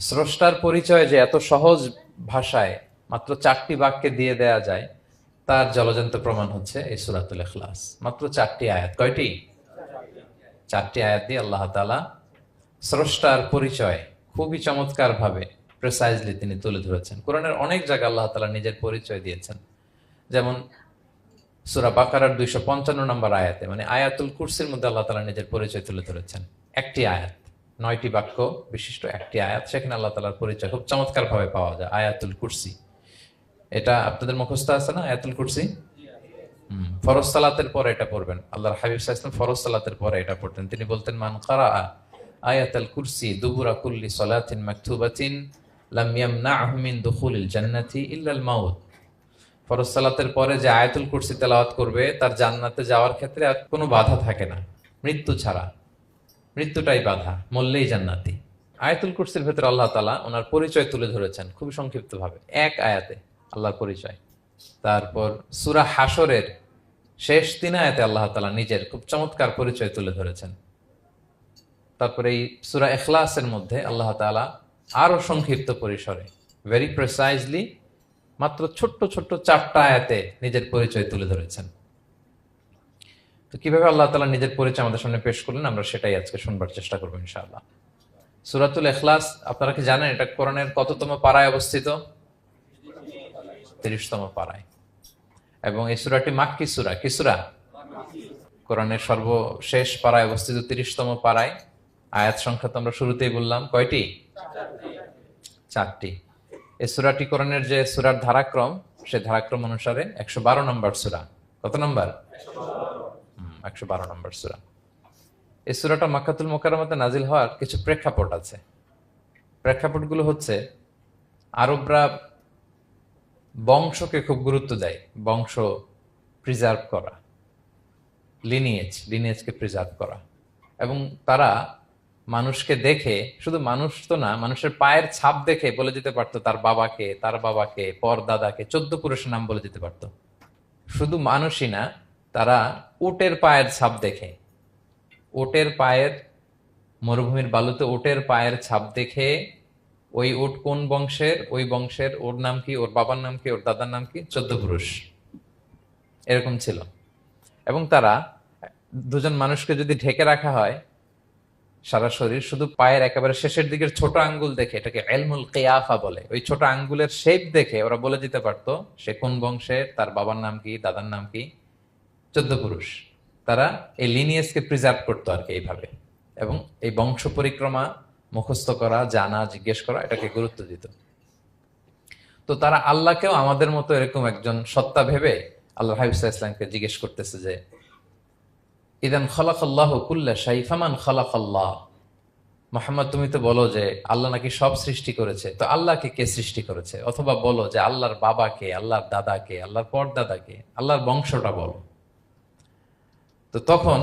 স্রষ্টার পরিচয় যে এত সহজ ভাষায় মাত্র 4টি বাক্যে দিয়ে দেয়া যায়, তার জলজন্ত প্রমাণ হচ্ছে এই সূরাতুল ইখলাস। মাত্র 4টি আয়াত। কয়টি? 4টি আয়াত দিয়ে আল্লাহ তাআলা স্রষ্টার পরিচয় খুবই চমৎকার ভাবে প্রেসাইজলি তিনি তুলে ধরেছেন। কোরআনের অনেক জায়গায় আল্লাহ তাআলা নিজের পরিচয় দিয়েছেন। যেমন সূরা বাকারার 255 নম্বর আয়াতে, মানে আয়াতুল কুরসির মধ্যে আল্লাহ তাআলা নিজের পরিচয় তুলে ধরেছেন। একটি আয়াত, 9টি বাক্য বিশিষ্ট একটি আয়াত, সেখানে আল্লাহ তাআলার পরিচয় খুব চমৎকার ভাবে পাওয়া যায়। আয়াতুল কুরসি, এটা আপনাদের মুখস্থ আছে না? আয়াতুল কুরসি ফরজ সালাতের পরে এটা পড়বেন। আল্লাহর হাবিব সাল্লাল্লাহু আলাইহি ওয়াসাল্লাম ফরজ সালাতের পরে এটা পড়তেন। তিনি বলতেন, মান কারাআ আয়াতুল কুরসি দুবুরা কুল্লি সালাতিন মাকতুবাতিন লাম ইয়ামনাহু মিন দুখুলিল জান্নাতি ইল্লাল মাউত। ফরজ সালাতের পরে যে আয়াতুল কুরসি তেলাওয়াত করবে, তার জান্নাতে যাওয়ার ক্ষেত্রে আর কোনো বাধা থাকে না, মৃত্যু ছাড়া। মৃত্যুটাই বাধা, মরলেই জান্নাতি। আয়াতুল কুরসির ভেতরে আল্লাহ তাআলা ওনার পরিচয় তুলে ধরেছেন খুবই সংক্ষিপ্ত ভাবে, এক আয়াতে আল্লাহর পরিচয়। তারপর সূরা হাশরের শেষ 3 আয়াতে আল্লাহ তাআলা নিজের খুব চমৎকার পরিচয় তুলে ধরেছেন। তারপরে এই সূরা ইখলাসের মধ্যে আল্লাহ তাআলা আরো সংক্ষিপ্ত পরিসরে, ভেরি প্রিসাইজলি, মাত্র ছোট্ট ছোট্ট 4টা আয়াতে নিজের পরিচয় তুলে ধরেছেন। তো কিভাবে আল্লাহ তাআলা নিজের পরিচয় আমাদের সামনে পেশ করলেন, আমরা সেটাই আজকে শুনবার চেষ্টা করবো ইনশাআল্লাহ। সূরাতুল ইখলাস, আপনারা কি জানেন এটা কোরআনের কততম পারায় অবস্থিত? 30তম পারায়। এবং এই সূরাটি মাক্কি সূরা। কি সূরা? কোরআনের সর্বশেষ পারায় অবস্থিত 30তম পারায়। আয়াত সংখ্যা তো আমরা শুরুতেই বললাম, কয়টি? 4টি। এই সূরাটি কোরআনের যে সূরার ধারাক্রম, সে ধারাক্রম অনুসারে 112 নম্বর সূরা। কত নম্বর? 112 নম্বর সূরা। এই সূরাটা মক্কাতুল মুকাররমাতে নাজিল হওয়ার কিছু প্রেক্ষাপট আছে। প্রেক্ষাপটগুলো হচ্ছে, আরবরা বংশকে খুব গুরুত্ব দেয়, বংশ প্রিজার্ভ করা, লিনিয়েজকে প্রিজার্ভ করা। এবং তারা মানুষকে দেখে, শুধু মানুষ তো না, মানুষের পায়ের ছাপ দেখে বলে দিতে পারতো তার বাবাকে, পর দাদাকে, 14 পুরুষের নাম বলে দিতে পারতো। শুধু মানুষই না, তারা উটের পায়ের ছাপ দেখে, উটের পায়ের, মরুভূমির বালুতে উটের পায়ের ছাপ দেখে ওই উট কোন বংশের, ওই বংশের ওর নাম কি, ওর বাবার নাম কি, ওর দাদার নাম কি, 14 পুরুষ এরকম ছিল। এবং তারা, দুজন মানুষকে যদি ঢেকে রাখা হয় সারা শরীর, শুধু পায়ের একেবারে শেষের দিকের ছোট আঙ্গুল দেখে, এটাকে ইলমুল কিয়াফা বলে, ওই ছোট আঙ্গুলের শেপ দেখে ওরা বলে দিতে পারতো সে কোন বংশের, তার বাবার নাম কি, দাদার নাম কি, 14 পুরুষ। তারা এই লিনিয়েজকে প্রিজার্ভ করতো আর কি এইভাবে। এবং এই বংশ পরিক্রমা মুখস্থ করা, জানা, জিজ্ঞেস করা, এটাকে গুরুত্ব দিত। তো তারা আল্লাহকেও আমাদের মতো এরকম একজন সত্তা ভেবে আল্লাহ হাবিব সাল্লাল্লাহু আলাইহি ওয়াসাল্লামকে জিজ্ঞেস করতেছে যে, ইদান খালাকাল্লাহু কুল্লা শাই ফামান খালাকাল্লাহ। মুহাম্মদ, তুমি তো বলো যে আল্লাহ নাকি সব সৃষ্টি করেছে, তো আল্লাহকে কে সৃষ্টি করেছে? অথবা বলো যে আল্লাহর বাবাকে, আল্লাহর দাদাকে, আল্লাহর পরদাদাকে, আল্লাহর বংশটা বলো। তো তখন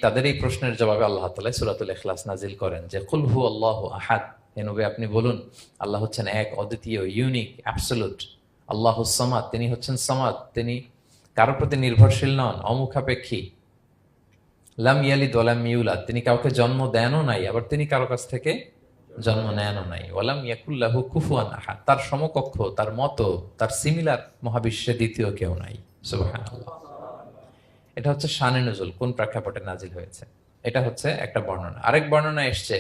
তাদের এই প্রশ্নের জবাবে আল্লাহ তাআলা সূরাতুল ইখলাস নাজিল করেন যে, কুল হু আল্লাহু আহাদ। হে নবী, আপনি বলুন আল্লাহ হচ্ছেন এক, অদ্বিতীয়, ইউনিক, অ্যাবসলিউট। আল্লাহুস সামাদ, তিনি হচ্ছেন সামাদ, তিনি কারো প্রতি নির্ভরশীল নন, অমুখাপেক্ষী। লাম ইয়ালিদ ওয়া লাম ইউলাদ, তিনি কাউকে জন্ম দেনও নাই, আবার তিনি কারো কাছ থেকে জন্ম নেনও নাই। ওয়ালাম ইয়াকুল লাহু কুফুয়ান আহাদ, তার সমকক্ষ, তার মতো, তার সিমিলার মহাবিশ্বে দ্বিতীয় কেউ নাই। সুবহানাল্লাহ। এটা হচ্ছে শানে নুজুল, কোন প্রেক্ষাপটে নাজিল হয়েছে, এটা হচ্ছে একটা বর্ণনা। আরেক বর্ণনা এসছে,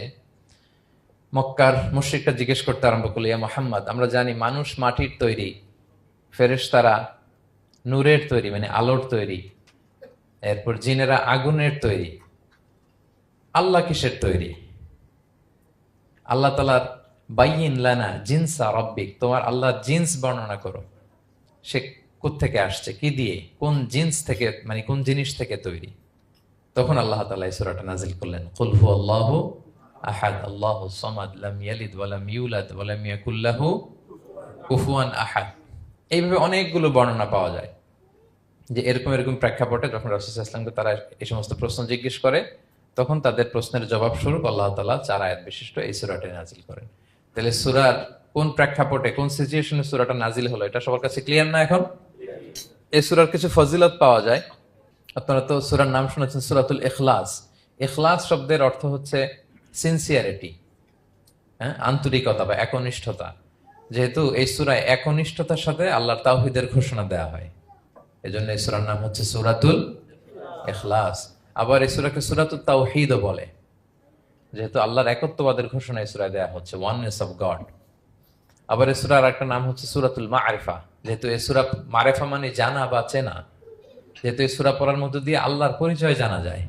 মক্কার মুশরিকরা জিজ্ঞেস করতে আরম্ভ করলো, ইয়া মুহাম্মদ, আমরা জানি মানুষ মাটির তৈরি, ফেরেশতারা নূরের তৈরি, মানে আলোর তৈরি, এরপর জিনেরা আগুনের তৈরি, আল্লাহ কিসের তৈরি? আল্লাহ তাআলার বাইয়িন লানা জিনসা রাব্বিক, তোমার আল্লাহর জিন্স বর্ণনা করো, সে কোত্থেকে আসছে, কি দিয়ে, কোন জিন্স থেকে, মানে কোন জিনিস থেকে তৈরি? তখন আল্লাহ তাআলা এই সূরাটা নাজিল করলেন, কুল হু আল্লাহু আহাদ আল্লাহুস সামাদ লাম ইয়ালিদ ওয়া লাম ইউলাদ ওয়া লাম ইয়াকুল লাহু কুফুয়ান আহাদ। এইভাবে অনেকগুলো বর্ণনা পাওয়া যায় যে এরকম এরকম প্রেক্ষাপটে যখন রাসূল সাল্লাল্লাহু আলাইহি ওয়াসাল্লামকে তারা এই সমস্ত প্রশ্ন জিজ্ঞেস করে, তখন তাদের প্রশ্নের জবাব স্বরূপ আল্লাহ তাআলা 4 আয়াত বিশিষ্ট এই সূরাটি নাজিল করেন। তাহলে সূরার কোন প্রেক্ষাপটে, কোন সিচুয়েশনে সূরাটা নাজিল হলো, এটা সবার কাছে ক্লিয়ার না এখন? এই সূরার কিছু ফজিলত পাওয়া যায়। আপনারা তো সূরার নাম শুনেছেন সূরাতুল ইখলাস। ইখলাস শব্দের অর্থ হচ্ছে সিনসিয়ারিটি, হ্যাঁ, আন্তরিকতা বা একনিষ্ঠতা। যেহেতু এই সূরায় একনিষ্ঠতার সাথে আল্লাহর তাওহীদের ঘোষণা দেওয়া হয়, এজন্য এই সূরার নাম হচ্ছে সূরাতুল ইখলাস। আবার এই সূরাকে সূরাতুত তাওহীদও বলে, যেহেতু আল্লাহর একত্ববাদের ঘোষণা এই সূরায় দেওয়া হচ্ছে, ওয়াননেস অফ গড। আবার এই সূরার একটা নাম হচ্ছে সূরাতুল মারিফা, যেহেতু এই সূরা মারিফা মানে জানা বা চেনা, যেহেতু এই সূরা পড়ার মধ্য দিয়ে আল্লাহর পরিচয় জানা যায়,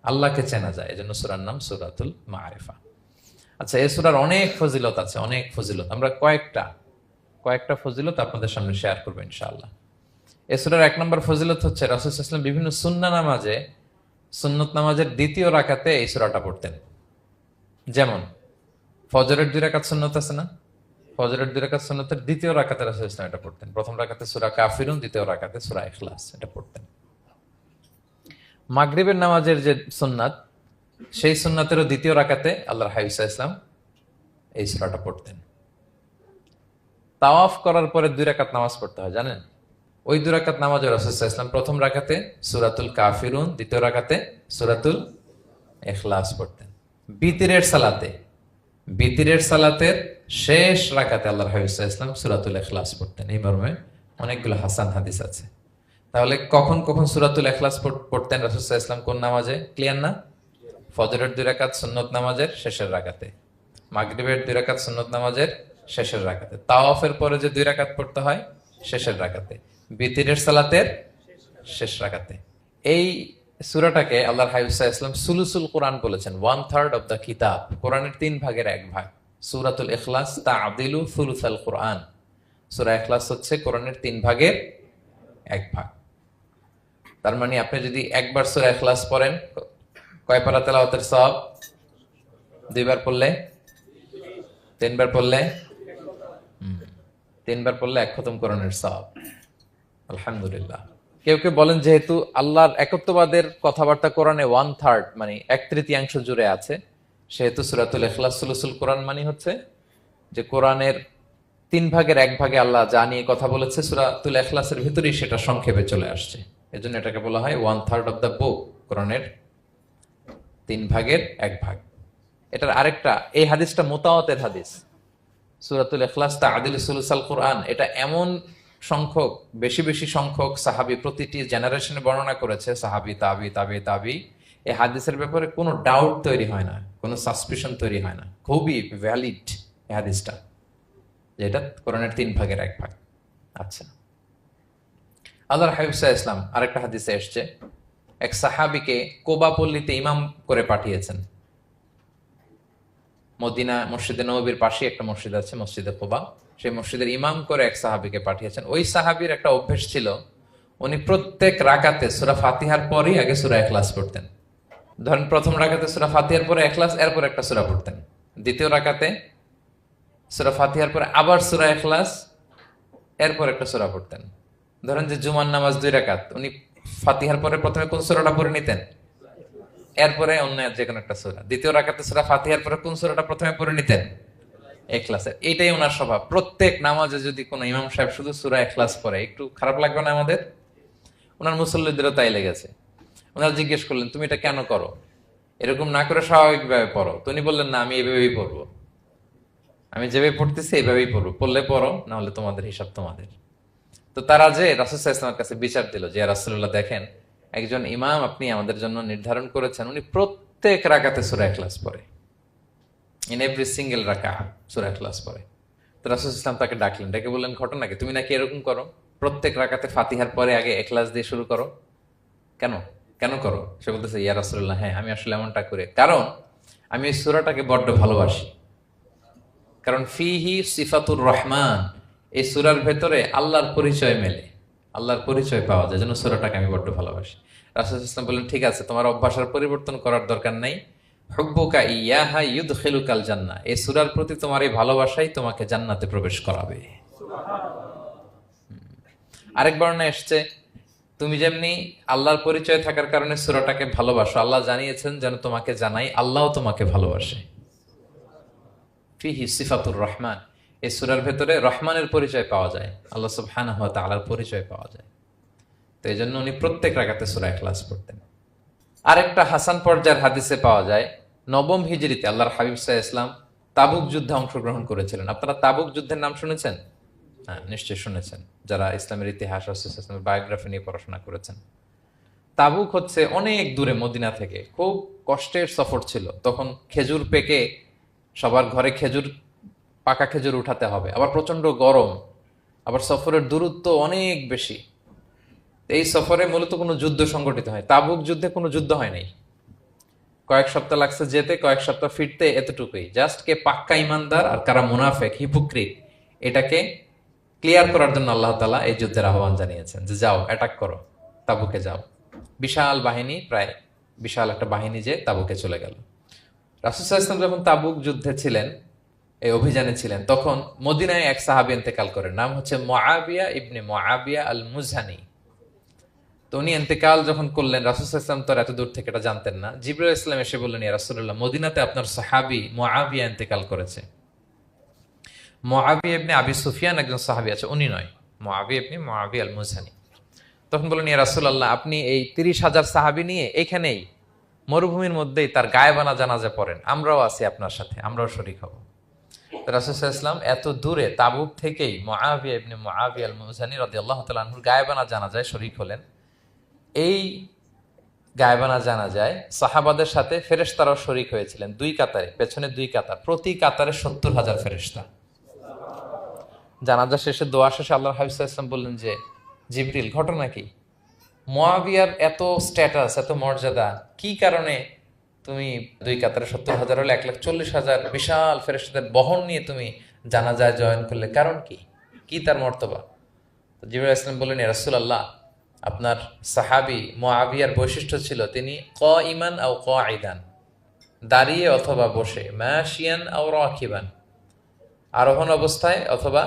আল্লাহকে চেনা যায়, এজন্য সূরার নাম সূরাতুল মারিফা। আচ্ছা, এই সূরার অনেক ফজিলত আছে, অনেক ফজিলত। আমরা কয়েকটা ফজিলত আপনাদের সামনে শেয়ার করবো ইনশাআল্লাহ। এই সূরার 1 নম্বর ফজিলত হচ্ছে রাসূল সাল্লাল্লাহু আলাইহি ওয়াসাল্লাম বিভিন্ন সুন্নত নামাজের দ্বিতীয় রাকাতে এই সূরাটা পড়তেন। যেমন ফজরের 2 রাকাত সুন্নত আছে না, ফজরের 2 রাকাত সুন্নতের দ্বিতীয় রাকাতে রাসূল সাল্লাল্লাহু আলাইহি ওয়াসাল্লাম এটা পড়তেন। প্রথম রাকাতে সূরা কাফিরুন, দ্বিতীয় রাকাতে সূরা ইখলাস এটা পড়তেন। মাগরিবের নামাজের যে সুন্নাত, সেই সুন্নাতেরও দ্বিতীয় রাকাতে আল্লাহর হাবিব সাল্লাল্লাহু আলাইহি ওয়াসাল্লাম এই সূরাটা পড়তেন। তাওয়াফ করার পরে 2 রাকাত নামাজ পড়তে হয়, জানেন? ওই 2 রাকাত নামাজে রাসূল সাল্লাল্লাহু আলাইহি ওয়াসাল্লাম প্রথম রাকাতে সূরাতুল কাফিরুন, দ্বিতীয় রাকাতে সূরাতুল ইখলাস পড়তেন। বিতিরের সালাতের শেষ রাকাতে আল্লাহর হাবিব সাল্লাল্লাহু আলাইহি ওয়াসাল্লাম সূরাতুল ইখলাস পড়তেন। এই মর্মে অনেকগুলো হাসান হাদিস আছে। তাহলে কখন কখন সূরাতুল ইখলাস পড়তেন রাসূল সাল্লাল্লাহু আলাইহি ওয়াসাল্লাম, কোন নামাজে? ক্লিয়ার না? ফজরের 2 রাকাত সুন্নত নামাজের শেষের রাকাতে, মাগরিবের 2 রাকাত সুন্নত নামাজের শেষের রাকাতে, তাওয়াফের পরে যে 2 রাকাত পড়তে হয় শেষের রাকাতে, বিতিরের সালাতের শেষ রাকাতে। এই সূরাটাকে আল্লাহর হাবিব সাল্লাল্লাহু আলাইহি ওয়াসাল্লাম সুলুসুল কোরআন বলেছেন, 1/3 অফ দ্য কিতাব। কোরআনের 3 ভাগের 1 ভাগ। সূরাতুল ইখলাস তা'দিলু সুলুসাল কোরআন। সূরা ইখলাস হচ্ছে কোরআনের 3 ভাগের 1 ভাগ। তার মানে আপনি যদি একবার সূরা ইখলাস পড়েন, কয় পারা তেলাওয়াতের সওয়াব? 2 বার পড়লে, 3 বার পড়লে, 3 বার পড়লে 1 খতম কোরআনের সওয়াব। আলহামদুলিল্লাহ। কেউ কেউ বলেন যেহেতু আল্লাহর একত্ববাদের কথাবার্তা কোরআনে 1/3 মানে 1/3 জুড়ে আছে, সেহেতু সূরাতুল ইখলাস সুলুসুল কোরআন মানে হচ্ছে যে কোরআনের 3 ভাগের 1 ভাগে আল্লাহ যা নিয়ে কথা বলেছে সূরাতুল ইখলাসের ভিতরেই সেটা সংক্ষেপে চলে আসছে। এজন্য এটাকে বলা হয় 1/3 অফ দ্য বুক, কোরআনের 3 ভাগের 1 ভাগ। এটার আরেকটা, এই হাদিসটা মুতাওয়াতির হাদিস। সূরাতুল ইখলাস তা'দিলু সুলুসাল কোরআন, এটা এমন সংখ্যক, বেশি সংখ্যক সাহাবী প্রতিটি জেনারেশনে বর্ণনা করেছে, সাহাবী, তাবি। এই হাদিসের ব্যাপারে কোনো ডাউট তৈরি হয় না, কোনো সাসপিশন তৈরি হয় না। খুবই ভ্যালিড এই হাদিসটা, যে এটা কোরআনের 3 ভাগের 1 ভাগ। আচ্ছা, আল্লাহর হাবিব সাল্লাল্লাহু আলাইহি ওয়াসাল্লাম আরেকটা হাদিসে এসেছে, এক সাহাবীকে কোবা পল্লীতে ইমাম করে পাঠিয়েছেন। মদিনা মসজিদে নববীর পাশে একটা মসজিদ আছে, মসজিদে কোবা, সেই মসজিদের ইমাম করে এক সাহাবীকে পাঠিয়েছেন। ওই সাহাবীর একটা অভ্যেস ছিল, উনি প্রত্যেক রাকাতে সূরা ফাতিহার পরই আগে সূরা ইখলাস পড়তেন। ধরেন প্রথম রাকাতে সূরা ফাতিহার পরে ইখলাস, এরপর একটা সূরা পড়তেন। দ্বিতীয় রাকাতে সূরা ফাতিহার পরে আবার সূরা ইখলাস, এরপর একটা সূরা পড়তেন। ধরেন যে জুমার নামাজ 2 রাকাত, উনি ফাতিহার পরে প্রথমে কোন সূরাটা পড়ে নিতেন, এরপরে অন্য যে কোনো একটা সূরা। দ্বিতীয় রাকাতে সূরা ফাতিহার পরে কোন সূরাটা প্রথমে পড়ে নিতেন? ইখলাসের। এইটাই ওনার স্বভাব। প্রত্যেক নামাজে যদি কোনো ইমাম সাহেব শুধু সূরা ইখলাস পড়ে, একটু খারাপ লাগবে না আমাদের? ওনার মুসল্লিদেরও তাই লেগেছে। ওনারা জিজ্ঞেস করলেন, তুমি এটা কেন করো? এরকম না করে স্বাভাবিকভাবে পড়ো। তো উনি বললেন, না, আমি এইভাবেই পড়বো, আমি যেভাবে পড়তেছি এইভাবেই পড়বো, পড়লে পড়ো, না হলে তোমাদের হিসাব তোমাদের। তো তারা যে রাসূল সাল্লাল্লাহু আলাইহি ওয়াসাল্লামের কাছে বিচার দিল, যে রাসূলুল্লাহ, দেখেন একজন ইমাম আপনি আমাদের জন্য নির্ধারণ করেছেন, উনি প্রত্যেক রাকাতে সূরা ইখলাস পড়ে, ইন এভরি সিঙ্গেল রাকাত সূরা ইখলাস পড়ে। তো রাসূল সাল্লাল্লাহু আলাইহি ওয়াসাল্লাম তাকে ডাকলেন, ডেকে বললেন, ঘটনা কি? তুমি নাকি এরকম করো, প্রত্যেক রাকাতে ফাতিহার পরে আগে ইখলাস দিয়ে শুরু করো, কেন কেন করো? সে বলতেছে, ইয়া রাসূলুল্লাহ, হ্যাঁ, আমি আসলে এমনটা করি কারণ আমি এই সূরাটাকে বড্ড ভালোবাসি। কারণ ফিহি সিফাতুর রহমান, এই সূরার ভেতরে আল্লাহর পরিচয় মেলে, আল্লাহর পরিচয় পাওয়া যায়, যেন সূরাটাকে আমি বড্ড ভালোবাসি। রাসূল সাল্লাল্লাহু আলাইহি ওয়াসাল্লাম বললেন, ঠিক আছে, তোমার অভ্যাসের পরিবর্তন করার দরকার নাই। হুব্বুকা ইয়াহা ইউদখিলুকাল জান্নাহ, এই সূরার প্রতি তোমার এই ভালোবাসাই তোমাকে জান্নাতে প্রবেশ করাবে। আরেক বর্ণনায় এসেছে, তুমি যেমনি আল্লাহর পরিচয় থাকার কারণে সূরাটাকে ভালোবাসো, আল্লাহ জানিয়েছেন যেন তোমাকে জানাই আল্লাহও তোমাকে ভালোবাসে। ফিহি সিফাতুর রহমান, এই সূরার ভেতরে রহমানের পরিচয় পাওয়া যায়, আল্লাহ সুবহানাহু ওয়া তাআলার পরিচয় পাওয়া যায়। তো এই জন্য উনি প্রত্যেক রাকাতে সূরা ইখলাস পড়তেন। আরেকটা হাসান পর্যায়ের হাদিসে পাওয়া যায়, 9ম হিজরিতে আল্লাহর হাবিব সাল্লাল্লাহু আলাইহি ওয়াসাল্লাম তাবুক যুদ্ধে অংশগ্রহণ করেছিলেন। আপনারা তাবুক যুদ্ধের নাম শুনেছেন? হ্যাঁ, নিশ্চয়ই শুনেছেন, যারা ইসলামের ইতিহাস, ইসলামের বায়োগ্রাফি নিয়ে পড়াশোনা করেছেন। তাবুক হচ্ছে অনেক দূরে মদিনা থেকে, খুব কষ্টের সফর ছিল। তখন খেজুর পেকে সবার ঘরে খেজুর, পাকা খেজুর উঠাতে হবে, আবার প্রচন্ড গরম, আবার সফরের দূরত্ব অনেক বেশি। এই সফরে মূলত কোনো যুদ্ধ সংগঠিত হয়, তাবুক যুদ্ধে কোনো যুদ্ধ হয় নাই। কয়েক সপ্তাহ লাগছে যেতে, কয়েক সপ্তাহ ফিরতে, এতটুকুই। জাস্ট কে পাক্কা ইমানদার আর কারা মুনাফেক, হিপোক্রিট, এটাকে ক্লিয়ার করার জন্য আল্লাহ তাআলা এই যুদ্ধের আহ্বান জানিয়েছেন যে যাও, অ্যাটাক করো, তাবুকে যাও। বিশাল বাহিনী, প্রায় বিশাল একটা বাহিনী যে তাবুকে চলে গেল। রাসূল সাল্লাল্লাহু আলাইহি ওয়াসাল্লাম যখন তাবুক যুদ্ধে ছিলেন, এই অভিযানে ছিলেন, তখন মদিনায় এক সাহাবী ইন্তেকাল করেন, নাম হচ্ছে মুআবিয়া ইবনে মুআবিয়া আল মুজহানি। তো উনি ইন্তেকাল যখন করলেন, রাসূল সাল্লাল্লাহু আলাইহি ওয়াসাল্লাম তো এত দূর থেকে এটা জানতেন না। জিবরাইল আলাইহিস সালাম এসে বললেন, ইয়া রাসূলুল্লাহ, মদিনাতে আপনার সাহাবী মুআবিয়া ইন্তেকাল করেছে। মুআবিয়া ইবনে আবি সুফিয়ান একজন সাহাবী আছে, উনি নয়, মুআবিয়া ইবনে মুআবিয়া আল মুজহানি। তখন বললেন, ইয়া রাসূলুল্লাহ, আপনি এই ৩০,০০০ সাহাবী নিয়ে এখানেই মরুভূমির মধ্যেই তার গায়েবানা জানাজা পড়েন, আমরাও আছি আপনার সাথে, আমরাও শরীক হব। রাসূল সাল্লাল্লাহু আলাইহি ওয়াসাল্লাম এত দূরে তাবুক থেকেই মুআবিয়া ইবনে মুআবিয়া আল মুজহানি রাদিয়াল্লাহু তাআলা আনহুর গায়েবানা জানাজায় শরীক হলেন। এই গায়েবানা জানাজায় সাহাবাদের সাথে ফেরেশতারাও শরীক হয়েছিলেন, দুই কাতারে, পেছনে দুই কাতার, প্রতি কাতারে ৭০,০০০ ফেরেশতা। জানাজা শেষে, দোয়া শেষে আল্লাহর হাবিব সাল্লাল্লাহু আলাইহি ওয়াসাল্লাম বললেন যে, জিবরিল, ঘটনা কি? মুআবিয়ার এত স্ট্যাটাস, এত মর্যাদা, কি কারণে তুমি দুই কাতারে ৭০,০০০ হলে ১,৪০,০০০ বিশাল ফেরেশতাদের বহন নিয়ে তুমি জানাজায় জয়েন করলে, কারণ কি? কি তার মর্তবা? জিবরাইল আলাইহিস সালাম বললেন, ইয়া রাসূলুল্লাহ, আপনার সাহাবী মুআবিয়ার বৈশিষ্ট্য ছিল তিনি কাইমান আও কাঈদান, দাঁড়িয়ে অথবা বসে, মাশিয়ান আও রাকিবান, আরোহণ অবস্থায় অথবা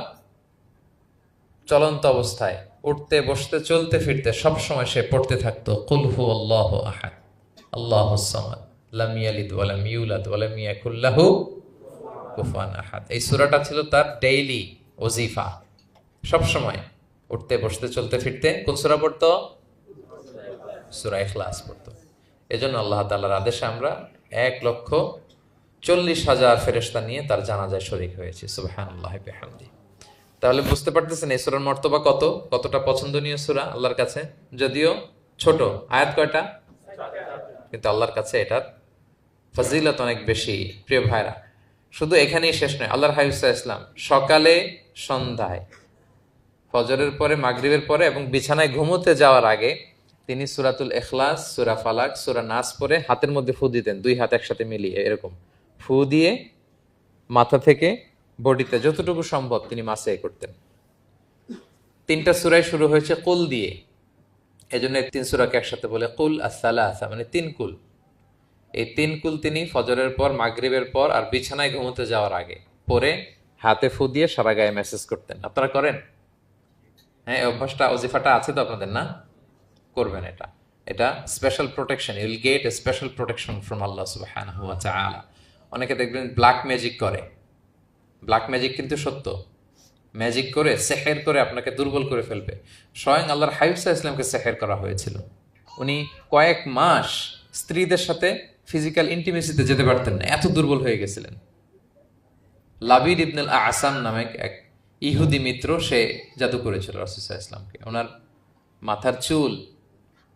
চলন্ত অবস্থায়, উঠতে বসতে চলতে ফিরতে সবসময় সে পড়তে থাকতো কুল হুয়াল্লাহু আহাদ আল্লাহুস সামাদ লাম ইয়ালিদ ওয়া লাম ইউলাদ ওয়া লাম ইয়াকুল লাহু কুফুয়ান আহাদ। এই সূরাটা ছিল তার ডেইলি ওজিফা, সবসময় উঠতে বসতে চলতে ফিরতে কোন সূরা পড়তো? সূরা ইখলাস পড়তো। এজন্য আল্লাহ তাআলার আদেশে আমরা ১,৪০,০০০ ফেরেশতা নিয়ে তার জানাজায় শরীক হয়েছি। সুবহানাল্লাহি বিহামদি। তাহলে বুঝতে পারতেছেন এই সূরার মর্তবা কতটা পছন্দনীয় সূরা আল্লাহর কাছে। যদিও ছোট আয়াত, কয়টা? কিন্তু আল্লাহর কাছে এটার ফজিলত অনেক বেশি। প্রিয় ভাইরা, শুধু এখানেই শেষ নয়, আল্লাহর হাবিব সাল্লাল্লাহু আলাইহি ওয়াসাল্লাম সকালে, সন্ধ্যায়, ফজরের পরে, মাগরিবের পরে এবং বিছানায় ঘুমোতে যাওয়ার আগে তিনি সূরাতুল ইখলাস, সূরা ফালাক, সূরা নাস পড়ে হাতের মধ্যে ফু দিতেন, দুই হাত একসাথে মিলিয়ে এরকম ফু দিয়ে মাথা থেকে বডিতে যতটুকু সম্ভব তিনি মাসে করতেন। ৩টা সূরাই শুরু হয়েছে কুল দিয়ে, এজন্য ৩ সূরাকে একসাথে বলে কুল আস-সালাসা, মানে ৩ কুল। এই ৩ কুল তিনি ফজরের পর, মাগরিবের পর আর বিছানায় ঘুমোতে যাওয়ার আগে পরে হাতে ফু দিয়ে সারা গায়ে মেসেজ করতেন। আপনারা করেন? হ্যাঁ, এই অভ্যাসটা, ওজিফাটা আছে তো আপনাদের? না, করবেন এটা। এটা special protection, you will get a special protection from Allah সুবহানাহু ওয়া তাআলা। অনেকে দেখবেন ব্ল্যাক ম্যাজিক করে, ব্ল্যাক ম্যাজিক কিন্তু সত্য, ম্যাজিক করে, সেহের করে আপনাকে দুর্বল করে ফেলবে। স্বয়ং আল্লাহর হাবিব সাল্লাল্লাহু আলাইহি ওয়াসাল্লামকে সেহের করা হয়েছিল। উনি কয়েক মাস স্ত্রীদের সাথে ফিজিক্যাল ইন্টিমেসিতে যেতে পারতেন না, এত দুর্বল হয়ে গেছিলেন। লাবিদ ইবনুল আসাম নামে এক ইহুদি মিত্র, সে জাদু করেছিল রাসূল সাল্লাল্লাহু আলাইহি ওয়াসাল্লামকে। ওনার মাথার চুল,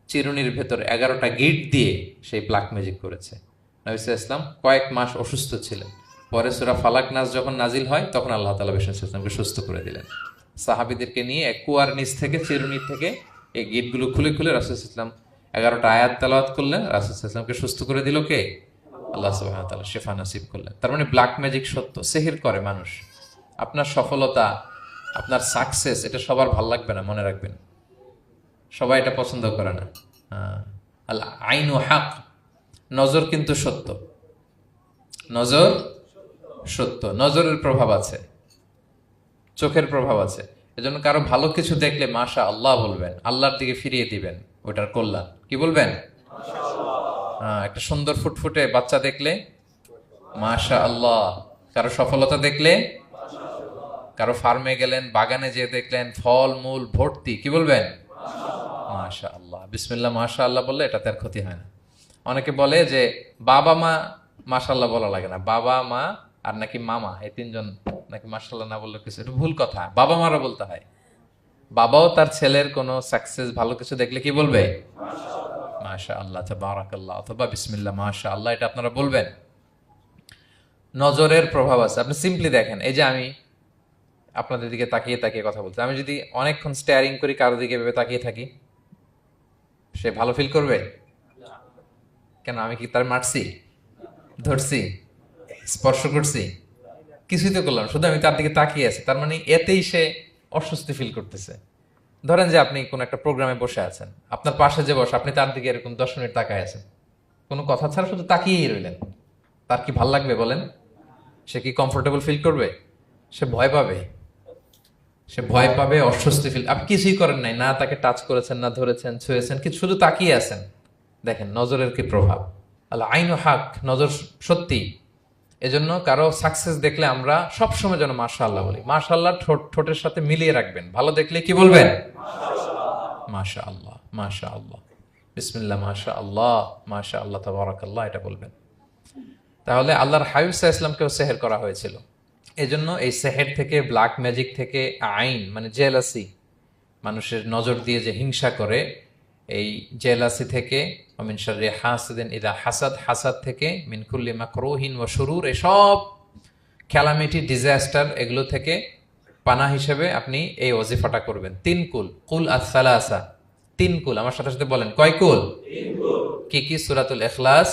চিরুনির ভেতর 11টা গিট দিয়ে সেই ব্ল্যাক ম্যাজিক করেছে। নবী সাল্লাল্লাহু আলাইহি ওয়াসাল্লাম কয়েক মাস অসুস্থ ছিলেন। পরে সূরা ফালাক নাস যখন নাজিল হয়, তখন আল্লাহ তাআলা বিষ্ণু সাল্লাল্লাহু আলাইহি ওয়াসাল্লামকে সুস্থ করে দিলেন। সাহাবীদেরকে নিয়ে এক কুয়ার নিচ থেকে, চিরুনির থেকে এই গিটগুলো খুলে খুলে রাসূল সাল্লাল্লাহু আলাইহি ওয়াসাল্লাম 11টা আয়াত তেলাওয়াত করলেন। রাসূল সাল্লাল্লাহু আলাইহি ওয়াসাল্লামকে সুস্থ করে দিল কে? আল্লাহ সুবহানাহু ওয়া তাআলা শিফা নসিব করলেন। তার মানে ব্ল্যাক ম্যাজিক সত্য, সিহির করে মানুষ। আপনার সফলতা, আপনার সাকসেস, এটা সবার ভাল লাগবে না, মনে রাখবেন। সবাই এটা পছন্দ করে না। আল আইনু হক, নজর কিন্তু সত্য, নজর সত্য, নজরের প্রভাব আছে, চোখের প্রভাব আছে। এজন্য কারো ভালো কিছু দেখলে মাশা আল্লাহ বলবেন, আল্লাহর দিকে ফিরিয়ে দিবেন ওটার কল্যাণ। কি বলবেন? একটা সুন্দর ফুটফুটে বাচ্চা দেখলে মাশা আল্লাহ, কারো সফলতা দেখলে, কারো ফার্মে গেলেন, বাগানে যেয়ে দেখলেন ফল মূল ভর্তি, কি বলবেন? মাশা আল্লাহ, বিসমিল্লাহ মাশা আল্লাহ বললে এটাতে আর ক্ষতি হয় না। অনেকে বলে যে বাবা মা মাশাআল্লাহ বলা লাগে না, বাবা মা আর নাকি মামা, এই তিনজন নাকি মাশাআল্লাহ না বললে কিছু, এটা ভুল কথা। বাবা মারা বলতে হয়। বাবাও তার ছেলের কোনো সাকসেস ভালো কিছু দেখলে কি বলবে? মাশাআল্লাহ, তাবারাকাল্লাহ, অথবা বিসমিল্লাহ মাশাআল্লাহ, এটা আপনারা বলবেন। নজরের প্রভাব আছে। আপনি সিম্পলি দেখেন, এই যে আমি আপনাদের দিকে তাকিয়ে তাকিয়ে কথা বলছি, আমি যদি অনেকক্ষণ স্টেয়ারিং করি কারো দিকে ভেবে তাকিয়ে থাকি, সে ভালো ফিল করবে? কেন, আমি কি তার মারছি, ধরছি, স্পর্শ করছি? কিছুই তো করলাম, শুধু আমি তার দিকে তাকিয়ে আছি, তার মানে এতেই সে অস্বস্তি ফিল করতেছে। ধরেন যে আপনি কোন একটা প্রোগ্রামে বসে আছেন, আপনার পাশে যে বসে, আপনি তার দিকে এরকম 10 মিনিট তাকায় আছেন, কোনো কথা ছাড়া শুধু তাকিয়েই রইলেন, তার কি ভাল লাগবে বলেন? সে কি কমফোর্টেবল ফিল করবে? সে ভয় পাবে, সে ভয় পাবে, অস্বস্তি ফিল। আপনি কিছুই করেন নাই, না তাকে টাচ করেছেন, না ধরেছেন, ছুঁয়েছেন, কিছু, শুধু তাকিয়ে আছেন। দেখেন নজরের কি প্রভাব। আল্লাহ আইন হাক, নজর সত্যি। এজন্য কারো সাকসেস দেখলে আমরা সবসময় যেন মাশাআল্লাহ বলি। মাশাআল্লাহ ঠোঁটের সাথে মিলিয়ে রাখবেন। ভালো দেখলে কি বলবেন? মাশাআল্লাহ, মাশাআল্লাহ, বিসমিল্লাহ, মাশাআল্লাহ, মাশাআল্লাহ, তাবারাকাল্লাহ, এটা বলবেন। তাহলে আল্লাহর হাবিব সাল্লাল্লাহু আলাইহি ওয়াসাল্লামকেও সেহের করা হয়েছিল। এজন্য এই সেহের থেকে, ব্ল্যাক ম্যাজিক থেকে, আইন মানে জেলাসি, মানুষের নজর দিয়ে যে হিংসা করে, এই জেলাসি থেকে, মিন শাররি হাসিদিন ইযা হাসাদ, হাসাদ থেকে, মিন কুল্লি মাকরুহিন ওয়া শুরুর, এসব ক্যালামিটি, ডিজাস্টার, এগুলো থেকে পানা হিসেবে আপনি এই ওজিফাটা করবেন। 3 কুল, কুল আস-সালাসা, 3 কুল। আমার সাথে সাথে বলেন, কয় কুল? 3 কুল। কি কি? সূরাতুল ইখলাস,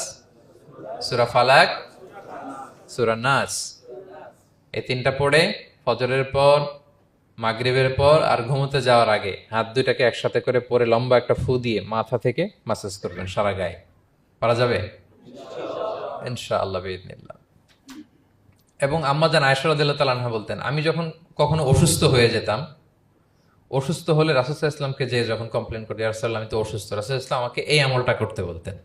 সূরা ফালাক, সূরা নাস। এই 3টা পড়ে ফজরের পর, মাগরিবের পর আর ঘুমোতে যাওয়ার আগে হাত দুইটাকে একসাথে করে পরে লম্বা একটা ফু দিয়ে মাথা থেকে মাসাজ করবেন সারা গায়ে। পারা যাবে ইনশাআল্লাহ বিইذنিল্লাহ। এবং আম্মা জান আয়েশা রাদিয়াল্লাহু তাআলা আনহা বলতেন, আমি যখন কখনো অসুস্থ হয়ে যেতাম, অসুস্থ হলে রাসূল সাল্লাল্লাহু আলাইহি ওয়াসাল্লামকে যে যখন কমপ্লেন করি, ইয়া রাসূলুল্লাহ আমি তো অসুস্থ, রাসূল সাল্লাল্লাহু আলাইহি ওয়াসাল্লাম আমাকে এই আমলটা করতে বলতেন।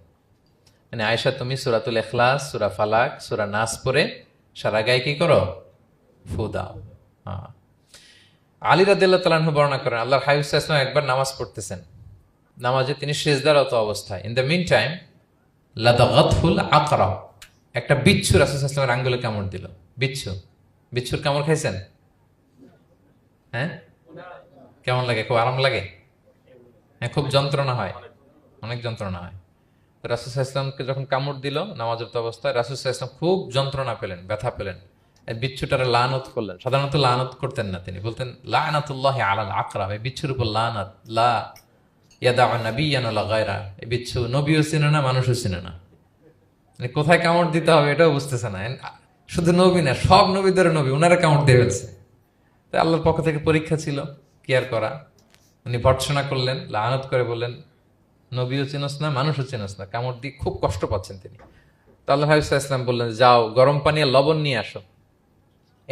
মানে আয়েশা, তুমি সূরাতুল ইখলাস, সূরা ফালাক, সূরা নাস পড়ে সারা গায়ে কি করো? ফু দাও। হ্যাঁ। আলী রাদিয়াল্লাহু তাআলা আনহু বর্ণনা করেন, আল্লাহর হাবিব সাল্লাল্লাহু আলাইহি ওয়াসাল্লাম একবার নামাজ পড়তেছেন, নামাজে তিনি সিজদারত অবস্থায়, ইন দ্য মিন টাইম লাদাগাতহুল আকরাব, একটা বিচ্ছু রাসূল সাল্লাল্লাহু আলাইহি ওয়াসাল্লামের আঙ্গুলে কামড় দিল। বিচ্ছু, বিচ্ছুর কামড় খাইছেন? হ্যাঁ, কেমন লাগে? খুব আরাম লাগে? হ্যাঁ, খুব যন্ত্রণা হয়, অনেক যন্ত্রণা হয়। রাসূল সাল্লাল্লাহু আলাইহি ওয়াসাল্লামকে যখন কামড় দিল নামাজরত অবস্থায়, রাসূল সাল্লাল্লাহু আলাইহি ওয়াসাল্লাম খুব যন্ত্রণা পেলেন, ব্যথা পেলেন, বিচ্ছুটারে লানত করলেন। সাধারণত লানত করতেন না, তিনি বলতেন লানাতুল্লাহি আলাল আকরাব, এই বিচ্ছুর উপর লানাত, লা ইয়াদাউ নাবিয়্যান ওয়ালা গায়রা, এই বিচ্ছু নবীও চিনে না, মানুষও চিনে না, মানে কোথায় কামড় দিতে হবে এটাও বুঝতেছে না। শুধু নবী না, সব নবীদের নবী, ওনারা কামড় দিয়ে ফেলছে। তাই আল্লাহর পক্ষ থেকে পরীক্ষা ছিল, কেয়ার করা। উনি ভর্ৎসনা করলেন, লানত করে বললেন, নবীও চিনস না, মানুষও চিনস না, কামড় দিয়ে খুব কষ্ট পাচ্ছেন তিনি। তো আল্লাহ হাবিব সাল্লাল্লাহু আলাইহি ওয়াসাল্লাম বললেন, যাও গরম পানি আর লবণ নিয়ে আসো,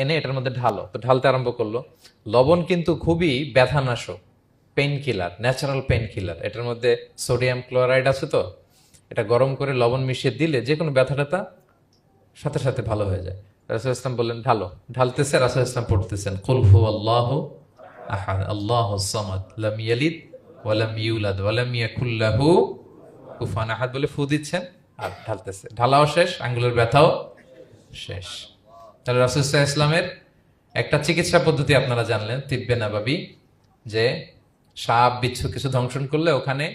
এনে এটার মধ্যে ঢালো। তো ঢালতে আরম্ভ করলো। লবণ কিন্তু খুবই ব্যথানাশক, pain killer, natural pain killer. এটার মধ্যে সোডিয়াম ক্লোরাইড আছে, তো এটা গরম করে লবণ মিশিয়ে দিলে যে কোনো ব্যথা ট্যাথা সাথে সাথে ভালো হয়ে যায়। রাসূল ইসলাম বললেন ঢালো। ঢালতেছে, রাসূল ইসলাম পড়তেছেন কুল হুয়াল্লাহু আহাদ আল্লাহুস সামাদ লাম ইয়ালিদ ওয়া লাম ইউলাদ ওয়া লাম ইয়াকুল লাহু কুফুয়ান আহাদ বলে ফু দিচ্ছেন আর ঢালতেছে। ঢালাও শেষ, আঙ্গুলের ব্যথাও শেষ। তাহলে রাসূল সাল্লাল্লাহু আলাইহি ওয়াসাল্লামের একটা চিকিৎসা পদ্ধতি আপনারা জানলেন, তিব্বে নাবাবী, যে সাপ বিচ্ছু কিছু ধ্বংসন করলে ওখানে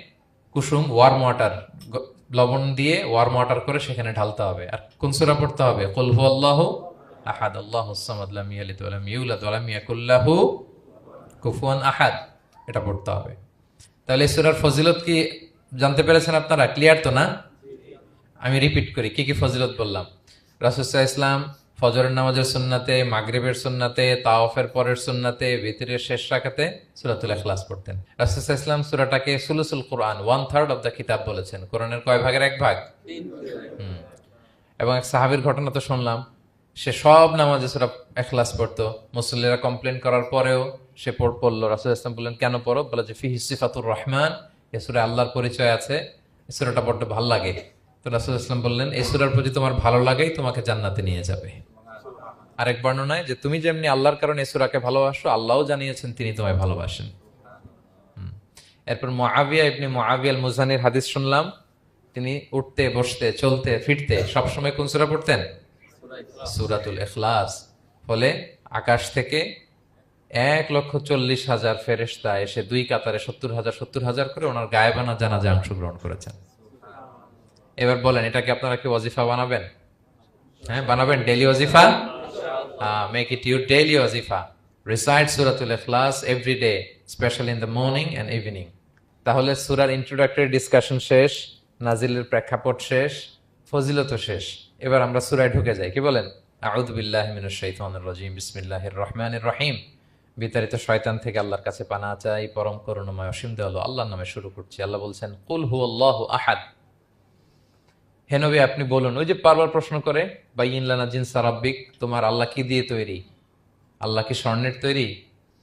কুসুম ওয়ার্ম ওয়াটার, লবণ দিয়ে ওয়ার্ম ওয়াটার করে সেখানে ঢালতে হবে। আর কোন সূরা পড়তে হবে? কুল হুয়াল্লাহু আহাদ আল্লাহুস সামাদ লাম ইয়ালিদ ওয়া লাম ইউলাদ ওয়া লাম ইয়াকুল লাহু কুফুয়ান আহাদ, এটা পড়তে হবে। তাহলে এই সূরার ফজিলত কি জানতে পেরেছেন আপনারা? ক্লিয়ার তো না? আমি রিপিট করি, কি কি ফজিলত বললাম। রাসূল সাল্লাল্লাহু আলাইহি ওয়াসাল্লাম ফজরের নামাজের সুন্নাতে, মাগরিবের সুন্নাতে, তাওয়াফের পরের সুন্নাতে, ভিতরের শেষ রাকাতে সূরাতুল ইখলাস পড়তেন। রাসূল সাল্লাল্লাহু আলাইহি ওয়াসাল্লাম সূরাটাকে সুলুসুল কোরআন, 1/3 অফ দ্য কিতাব বলেছেন। কোরআনের কয় ভাগের 1 ভাগ? 3 ভাগ। এবং এক সাহাবীর ঘটনা তো শুনলাম, সে সব নামাজে সূরা ইখলাস পড়তো। মুসল্লিরা কমপ্লেন করার পরেও সে পড়লো। রাসূল সাল্লাল্লাহু আলাইহি ওয়াসাল্লাম বললেন, কেন পড়ো? বলে যে ফিহি সিফাতুর রহমান, এই সূরায় আল্লাহর পরিচয় আছে, এই সূরাটা বড্ড ভালো লাগে। তো রাসূল সাল্লাল্লাহু আলাইহি ওয়াসাল্লাম বললেন, এই সূরার প্রতি তোমার ভালো লাগাই তোমাকে জান্নাতে নিয়ে যাবে। আরেক বর্ণনায় যে তুমি যেমনি আল্লাহর কারণে এই সূরাকে ভালোবাসো, আল্লাহও জানিয়েছেন তিনি তোমায় ভালোবাসেন। এরপর মুআবিয়া ইবনে মুআবিয়া আল মুজানির হাদিস শুনলাম, তিনি উঠতে বসতে চলতে ফিরতে সবসময় কোন সূরা পড়তেন? সূরাতুল ইখলাস। ফলে আকাশ থেকে 1,40,000 ফেরেশতা এসে দুই কাতারে 70,000 করে ওনার গায়েবানা জানাজায় অংশগ্রহণ করেছেন। এবার বলেন, এটাকে আপনারা কি ওয়াজিফা বানাবেন? হ্যাঁ, বানাবেন ডেইলি ওয়াজিফা। মেক ইট ইউর ডেইলি ওয়াজিফা। রিসাইট সূরাতুল ইখলাস every day, specially in the morning and evening. তাহলে সূরার ইন্ট্রোডাক্টরি ডিসকাশন শেষ, নাজিলের প্রেক্ষাপট শেষ, ফজিলত শেষ। এবার আমরা সূরায় ঢুকে যাই। কি বলেন? আউযু বিল্লাহি মিনাশ শাইতানির রাজিম, বিসমিল্লাহির রহমানির রহিম। বিতাড়িত শয়তান থেকে আল্লাহর কাছে পানাহ চাই, পরম করুণাময় অসীম দয়ালু আল্লাহর নামে শুরু করছি। আল্লাহ বলছেন, কুল হুয়াল্লাহু আহাদ। হে নবী, আপনি বলুন। ওই যে বারবার প্রশ্ন করে, বাইয়িন লানা জিনসা রাব্বিক, তোমার আল্লাহ কি দিয়ে তৈরি? আল্লাহ কি স্বর্ণের তৈরি,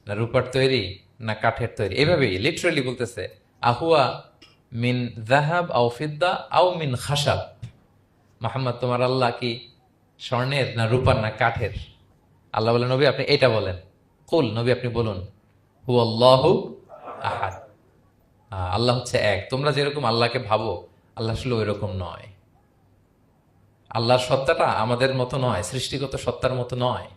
না রূপার তৈরি, না কাঠের তৈরি? এভাবেই লিটারালি বলতেছে, আহুয়া মিন যাহাব আও ফিদ্দা আও মিন খাশাব। মুহাম্মদ, তোমার আল্লাহ কি স্বর্ণের, না রূপার, না কাঠের? আল্লাহ বলেন, নবী আপনি এটা বলেন। কুল, নবী আপনি বলুন, হুয়াল্লাহু আহাদ। আল্লাহ হচ্ছে এক। তোমরা যেরকম আল্লাহকে ভাবো, আল্লাহ আসলে ওই রকম নয়। আল্লাহর সত্তাটা আমাদের মতো নয়, সৃষ্টিগত সত্তার মতো নয়।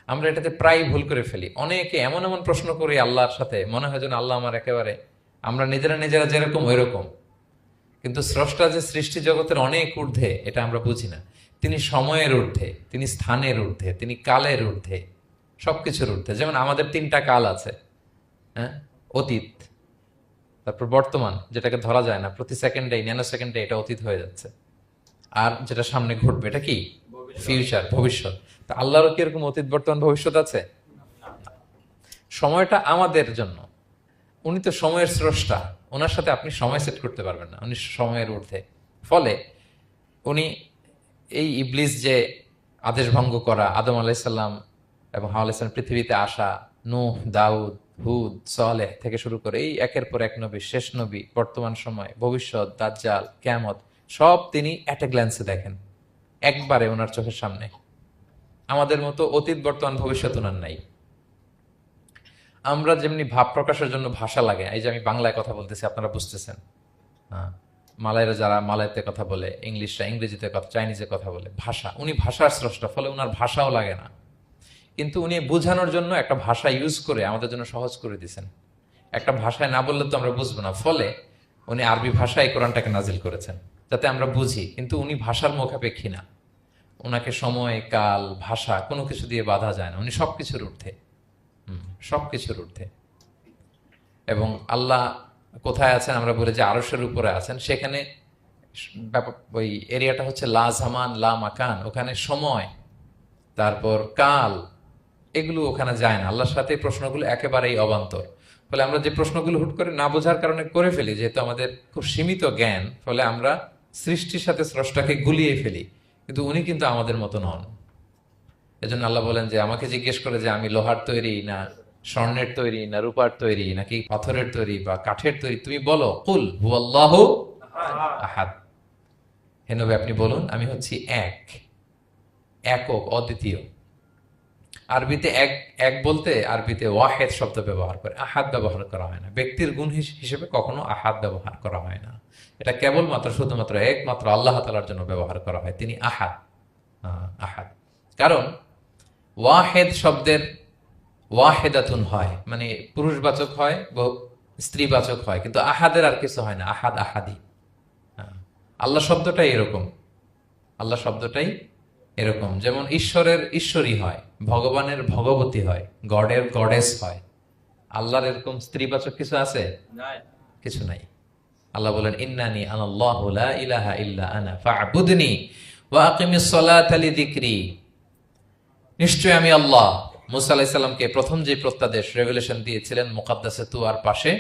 আমরা এটাতে প্রায় ভুল করে ফেলি। অনেকে এমন এমন প্রশ্ন করি আল্লাহর সাথে, মনে হয় যেন আল্লাহ আমার একেবারে, আমরা নিজেরা নিজেরা যেরকম ওই রকম। কিন্তু স্রষ্টা যে সৃষ্টি জগতের অনেক ঊর্ধ্বে, এটা আমরা বুঝি না। তিনি সময়ের ঊর্ধ্বে, তিনি স্থানের ঊর্ধ্বে, তিনি কালের ঊর্ধ্বে, সবকিছুর ঊর্ধ্বে। যেমন আমাদের 3টা কাল আছে, হ্যাঁ, অতীত, তারপর বর্তমান, যেটাকে ধরা যায় না, প্রতি সেকেন্ডে, ন্যানো সেকেন্ডে এটা অতীত হয়ে যাচ্ছে। আর যেটা সামনে ঘটবে, এটা কি? ফিউচার, ভবিষ্যৎ। তা আল্লাহরও কি এরকম অতীত, বর্তমান, ভবিষ্যৎ আছে? সময়টা আমাদের জন্য। উনি তো সময়ের স্রষ্টা, ওনার সাথে আপনি সময় সেট করতে পারবেন না, উনি সময়ের ঊর্ধ্বে। ফলে উনি এই ইবলিস যে আদেশ ভঙ্গ করা, আদম আলাইসাল্লাম এবং হাওয়া আলাইসাল্লাম পৃথিবীতে আসা, নূহ, দাউদ, হুদ, সালেহ থেকে শুরু করে এই একের পর এক নবী, শেষ নবী, বর্তমান সময়, ভবিষ্যৎ, দাজ্জাল, কিয়ামত, সব তিনি অ্যাট এ গ্ল্যান্সে দেখেন, একবারে ওনার চোখের সামনে। আমাদের মতো অতীত, বর্তমান, ভবিষ্যৎ ওনার নাই। আমরা যেমনি ভাব প্রকাশের জন্য ভাষা লাগে, এই যে আমি বাংলায় কথা বলতেছি, আপনারা বুঝতেছেন। হ্যাঁ, মালাইরা যারা মালাইতে কথা বলে, ইংলিশরা ইংরেজিতে কথা, চাইনিজে কথা বলে, ভাষা। উনি ভাষার স্রষ্টা, ফলে ওনার ভাষাও লাগে না। কিন্তু উনি বোঝানোর জন্য একটা ভাষা ইউজ করে আমাদের জন্য সহজ করে দিয়েছেন। একটা ভাষায় না বললে তো আমরা বুঝবো না, ফলে উনি আরবি ভাষায় কোরআনটাকে নাজিল করেছেন যাতে আমরা বুঝি। কিন্তু উনি ভাষার মুখাপেক্ষী না, ওনাকে সময়, কাল, ভাষা কোনো কিছু দিয়ে বাধা যায় না। উনি সবকিছুর ঊর্ধ্বে, সবকিছুর ঊর্ধ্বে। এবং আল্লাহ কোথায় আছেন? আমরা বলি যে আরশের উপরে আছেন। সেখানে ওই এরিয়াটা হচ্ছে লা জামান লা মাকান, ওখানে সময়, তারপর কাল, এগুলো ওখানে যায় না। আল্লাহর সাথে এই প্রশ্নগুলো একেবারেই অবান্তর। ফলে আমরা যে প্রশ্নগুলো হুট করে না বোঝার কারণে করে ফেলি, যেহেতু আমাদের খুব সীমিত জ্ঞান, ফলে আমরা সৃষ্টির সাথে স্রষ্টাকে গুলিয়ে ফেলি। কিন্তু উনি কিন্তু আমাদের মতো নন। এজন্য আল্লাহ বলেন যে আমাকে জিজ্ঞেস করে যে আমি লোহার তৈরি, না স্বর্ণের তৈরি, না রূপার তৈরি, নাকি পাথরের তৈরি বা কাঠের তৈরি, তুমি বলো, কুল হুয়াল্লাহু আহাদ। হে নবী আপনি বলুন, আমি হচ্ছি এক, একক, অদ্বিতীয়। আরবিতে এক, এক বলতে আরবিতে ওয়াহেদ শব্দ ব্যবহার করে, আহাদ ব্যবহার করা হয় না। ব্যক্তির গুণ হিসেবে কখনো আহাদ ব্যবহার করা হয় না। এটা কেবলমাত্র, শুধুমাত্র, একমাত্র আল্লাহ তাআলার জন্য ব্যবহার করা হয়। তিনি আহাদ, আহাদ। কারণ ওয়াহেদ শব্দের ওয়াহেদাতুন হয়, মানে পুরুষবাচক হয়, স্ত্রীবাচক হয়, কিন্তু আহাদের আর কিছু হয় না। আহাদ, আহাদি। আল্লাহ শব্দটাই এরকম, আল্লাহ শব্দটাই এরকম। যেমন ঈশ্বরের ঈশ্বরী হয়, ভগবানের ভগবতী হয়, গডের গডেস হয়। আল্লাহর এরকম স্ত্রীবাচক কিছু আছে? কিছু নাই। আল্লাহ বলেন, ইন্নানি আনাল্লাহু লা ইলাহা ইল্লা আনা ফা'বুদনি ওয়া আকিমিস সালাতা লিযিকরি। নিশ্চয় আমি আল্লাহ। মুসা আলাইহিস সালামকে প্রথম যে প্রত্যাদেশ, রেভেলেশন দিয়েছিলেন মুকাদ্দাসে তুয়ার পাশে,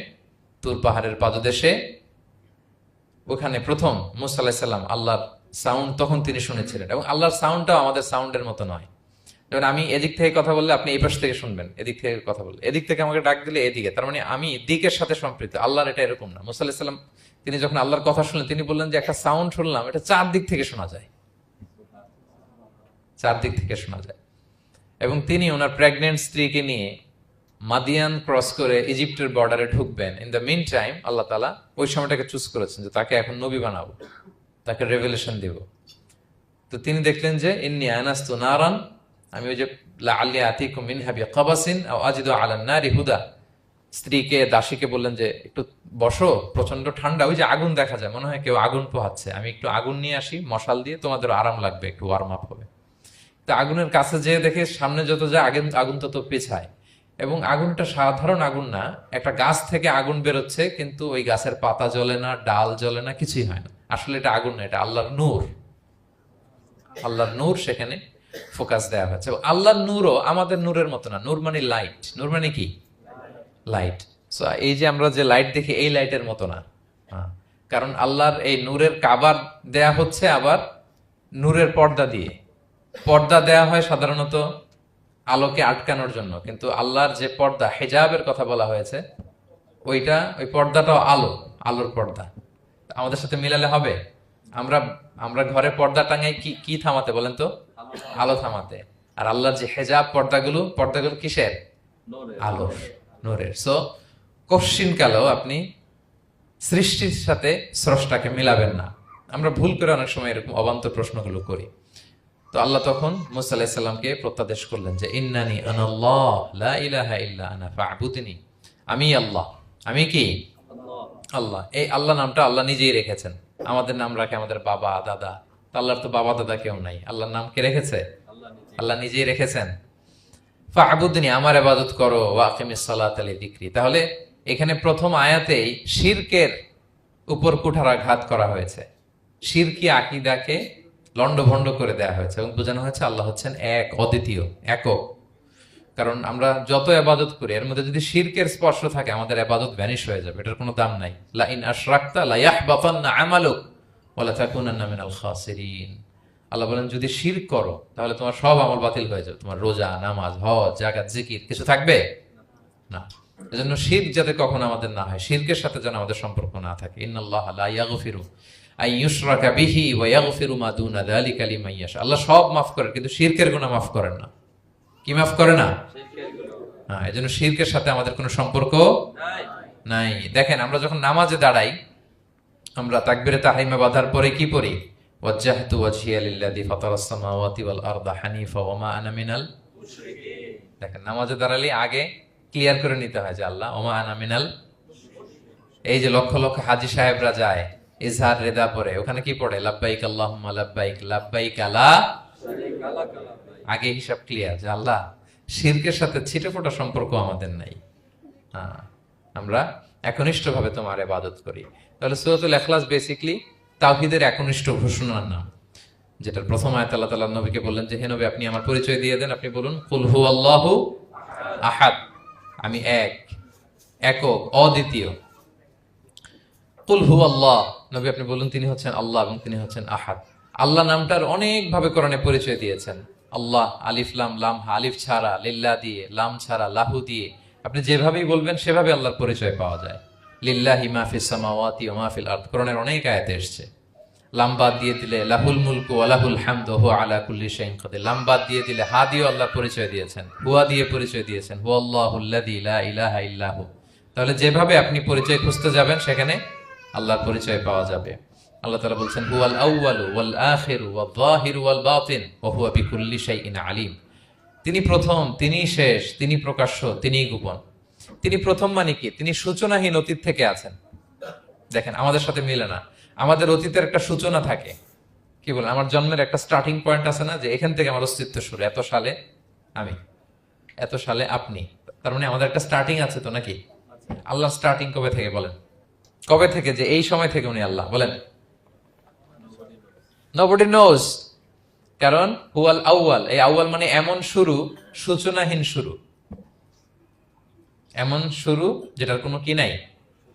তুর পাহাড়ের পাদদেশে, ওখানে প্রথম মুসা আলাইহিস সালাম আল্লাহর সাউন্ড তখন তিনি শুনেছিলেন। এবং আল্লাহর সাউন্ডটাও আমাদের সাউন্ডের মতো নয়। যেমন আমি এদিক থেকে কথা বললে আপনি এই পাশ থেকে শুনবেন, এদিক থেকে কথা বললে, এদিক থেকে আমাকে ডাক দিলে এদিকে, তার মানে আমি দিকের সাথে সম্পৃক্ত। আল্লাহর এটা এরকম না। মুসা আলাইহিস সালাম তিনি যখন আল্লাহর কথা শুনলেন, তিনি বললেন যে একটা সাউন্ড শুনলাম, এটা 4 দিক থেকে শোনা যায়, 4 দিক থেকে শোনা যায়। এবং তিনি ওনার প্রেগনেন্ট স্ত্রীকে নিয়ে মাদিয়ান ক্রস করে ইজিপ্টের বর্ডারে ঢুকবেন। ইন দ্য মিন টাইম আল্লাহ তাআলা ওই সময়টাকে চুজ করেছেন যে তাকে এখন নবী বানাবো, তাকে রেভেলেশন দিব। তো তো তিনি দেখলেন যে ইন্নী আনাস্তু নারান, আমি ওই যে লাআল্লি আতিকুম মিনহা বিকাবাসিন আও আজিদু আলান নারি হুদা, স্ত্রীকে দাসীকে বললেন যে একটু বসো, প্রচন্ড ঠান্ডা, ওই যে আগুন দেখা যায়, মনে হয় কেউ আগুন পোহাচ্ছে, আমি একটু আগুন নিয়ে আসি মশাল দিয়ে, তোমাদের আরাম লাগবে, একটু ওয়ার্ম আপ হবে। তো আগুনের কাছে যেয়ে দেখে সামনে যত যায় আগুন আগুন তত পেছায়, এবং আগুনটা সাধারণ আগুন না, একটা গাছ থেকে আগুন বেরোচ্ছে, কিন্তু ওই গাছের পাতা জ্বলে না, ডাল জ্বলে না, কিছুই হয় না। আসলে এটা আগুন না, এটা আল্লাহর নূর। আল্লাহর নূর সেখানে ফোকাস দেওয়া হয়েছে। এবং আল্লাহর নূরও আমাদের নূরের মতো না। নূর মানে লাইট, নূর মানে কি? লাইট। সো এই যে আমরা যে লাইট দেখি, এই লাইটের মতো না। হ্যাঁ, কারণ আল্লাহর এই নূরের কাবার দেয়া হচ্ছে আবার নূরের পর্দা দিয়ে। পর্দা দেয়া হয় সাধারণত আলোকে আটকানোর জন্য, কিন্তু আল্লাহর যে পর্দা, হেজাবের কথা বলা হয়েছে, ওইটা, ওই পর্দাটাও আলো, আলোর পর্দা। আমাদের সাথে মিলালে হবে? আমরা আমরা ঘরে পর্দা টাঙাই কি কি থামাতে বলেন তো? আলো থামাতে। আর আল্লাহর যে হেজাব পর্দাগুলো, পর্দাগুলো কিসের? আলো, নূরের। সো কশ্চিন কালেও আপনি সৃষ্টির সাথে স্রষ্টাকে মিলাবেন না। আমরা ভুল করে অনেক সময় এরকম অবান্তর প্রশ্নগুলো করি। তো আল্লাহ তখন মুসা আলাইহিস সালামকে প্রত্যাদেশ করলেন যে ইন্নানি আনাল্লাহ লা ইলাহা ইল্লা আনা ফা'বুদনি, আমি আল্লাহ। আমি কি? আল্লাহ। এই আল্লাহ নামটা আল্লাহ নিজেই রেখেছেন। আমাদের নাম রাখে আমাদের বাবা দাদা, তো আল্লাহর তো বাবা দাদা কেউ নাই। আল্লাহর নাম কে রেখেছে? আল্লাহ নিজেই রেখেছেন। ফা'বুদনি, আমার ইবাদত করো, ওয়া আকিমিস সালাতা লিযিকরি। তাহলে এখানে প্রথম আয়াতেই শিরকের উপর কুঠারাঘাত করা হয়েছে, শিরকি আকীদাকে লন্ডভন্ড করে দেয়া হয়েছে, এবং বোঝানো হয়েছে আল্লাহ হচ্ছেন এক, অদ্বিতীয়, একক। কারণ আমরা যত ইবাদত করি, এর মধ্যে যদি শিরকের স্পর্শ থাকে, আমাদের ইবাদত ভ্যানিশ হয়ে যাবে, এটার কোনো দাম নাই। লা ইন আশরাকতা লা ইয়াহবাতান্না আমালুক ওয়া লা তাকুনান্না মিনাল খাসিরিন। আল্লাহ বলেন যদি শিরক করো তাহলে তোমার সব আমল বাতিল হয়ে যাবে, তোমার রোজা, নামাজ, হজ, যাকাত, জিকির কিছু থাকবে না। এজন্য শিরক যাতে কখনো আমাদের না হয়, শিরকের সাথে যেন আমাদের সম্পর্ক না থাকে। ইন্নাল্লাহা লা ইয়াগফিরু আন ইউশরাকা বিহি ওয়া ইয়াগফিরু মা দুনা যালিকা লিমান ইয়াশা। আল্লাহ সব মাফ করেন, কিন্তু শিরকের গুনাহ মাফ করেন না। কি মাফ করে না? হ্যাঁ, এজন্য শিরকের সাথে আমাদের কোনো সম্পর্ক নাই। দেখেন, আমরা যখন নামাজে দাঁড়াই, আমরা তাকবীরে তাহরিমা বাঁধার পরে কি পড়ি? ওয়াজ্জাহতু ওয়াজহিয়া লিল্লাযী ফাতারাস সামাওয়াতি ওয়াল আরদা হানিফা ওয়া মা আনা মিনাল মুশরিকিন। দেখেন, নামাজে দাঁড়ালে আগে ক্লিয়ার করে নিতে হয় যে আল্লাহ ওয়া মা আনা মিনাল। এই যে লক্ষ লক্ষ হাজী সাহেবরা যায় ইজহার রেদা পরে, ওখানে কি পড়ে? লাব্বাইক আল্লাহুম্মা লাব্বাইক লাব্বাইক লা শারীকা লাক লাব্বাইক। আগে হিসাব ক্লিয়ার যে আল্লাহ শিরকের সাথে ছিটেফোঁটা সম্পর্ক আমাদের নাই। হ্যাঁ, আমরা একনিষ্ঠভাবে তোমার ইবাদত করি। তাহলে সূরাতুল ইখলাস বেসিক্যালি তাওহীদের একনিষ্ঠ ঘোষণার নাম, যেটার প্রথম আয়াত আল্লাহ তাআলা নবীকে বললেন যে হে নবী, আপনি আমার পরিচয় দিয়ে দেন, আপনি বলুন কুল হুয়াল্লাহু আহাদ, আমি এক, একক, অদ্বিতীয়। কুল হুয়াল্লাহ, নবী আপনি বলুন তিনি হচ্ছেন আল্লাহ এবং তিনি হচ্ছেন আহাদ। আল্লাহ নামটার অনেক ভাবে কোরআনে পরিচয় দিয়েছেন। আল্লাহ আলিফ লাম লাম, আলিফ ছাড়া, লিল্লাহ দিয়ে, লাম ছাড়া, লাহু দিয়ে, আপনি যেভাবেই বলবেন সেভাবে আল্লাহর পরিচয় পাওয়া যায়। লিল্লাহি মা ফিস সামাওয়াতি ওয়া মা ফিল আরদ, কোরআনের অনেক আয়াতে এসেছে। লাম বাদ দিয়ে দিলে লাহুল মুলকু ওয়া লাহুল হামদু হুয়া আলা কুল্লি শাইইন কাদির। লাম বাদ দিয়ে দিলে হা দিয়ে আল্লাহর পরিচয় দিয়েছেন, হুয়া দিয়ে পরিচয় দিয়েছেন, হুয়াল্লাহুল্লাযী লা ইলাহা ইল্লাহু। তাহলে যেভাবে আপনি পরিচয় খুঁজতে যাবেন সেখানে আল্লাহর পরিচয় পাওয়া যাবে। আল্লাহ তাআলা বলছেন হুয়াল আউয়ালু ওয়াল আখিরু ওয়াল যাহিরু ওয়াল বাতিন ওয়া হুয়া বিকুল্লি শাইইন আলিম। তিনি প্রথম, তিনি শেষ, তিনি প্রকাশ্য, তিনি গোপন। তিনি প্রথম মানে কি? তিনি সূচনাহীন অতীত থেকে আছেন। দেখেন, আমাদের সাথে মিলে না। আমাদের অতীতের একটা সূচনা থাকে, কি বলেন, আমার জন্মের একটা স্টার্টিং পয়েন্ট আছে না, যে এখান থেকে আমার অস্তিত্ব শুরু, এত সালে আমি, এত সালে আপনি। তার মানে আমাদের একটা স্টার্টিং আছে তো, নাকি? আল্লাহ স্টার্টিং কবে থেকে বলেন? কবে থেকে যে এই সময় থেকে উনি আল্লাহ বলেন? Nobody knows, কারণ হুয়াল আউয়াল, এই আউয়াল মানে এমন শুরু, সূচনাহীন শুরু, এমন শুরু যেটার কোনো কি নাই,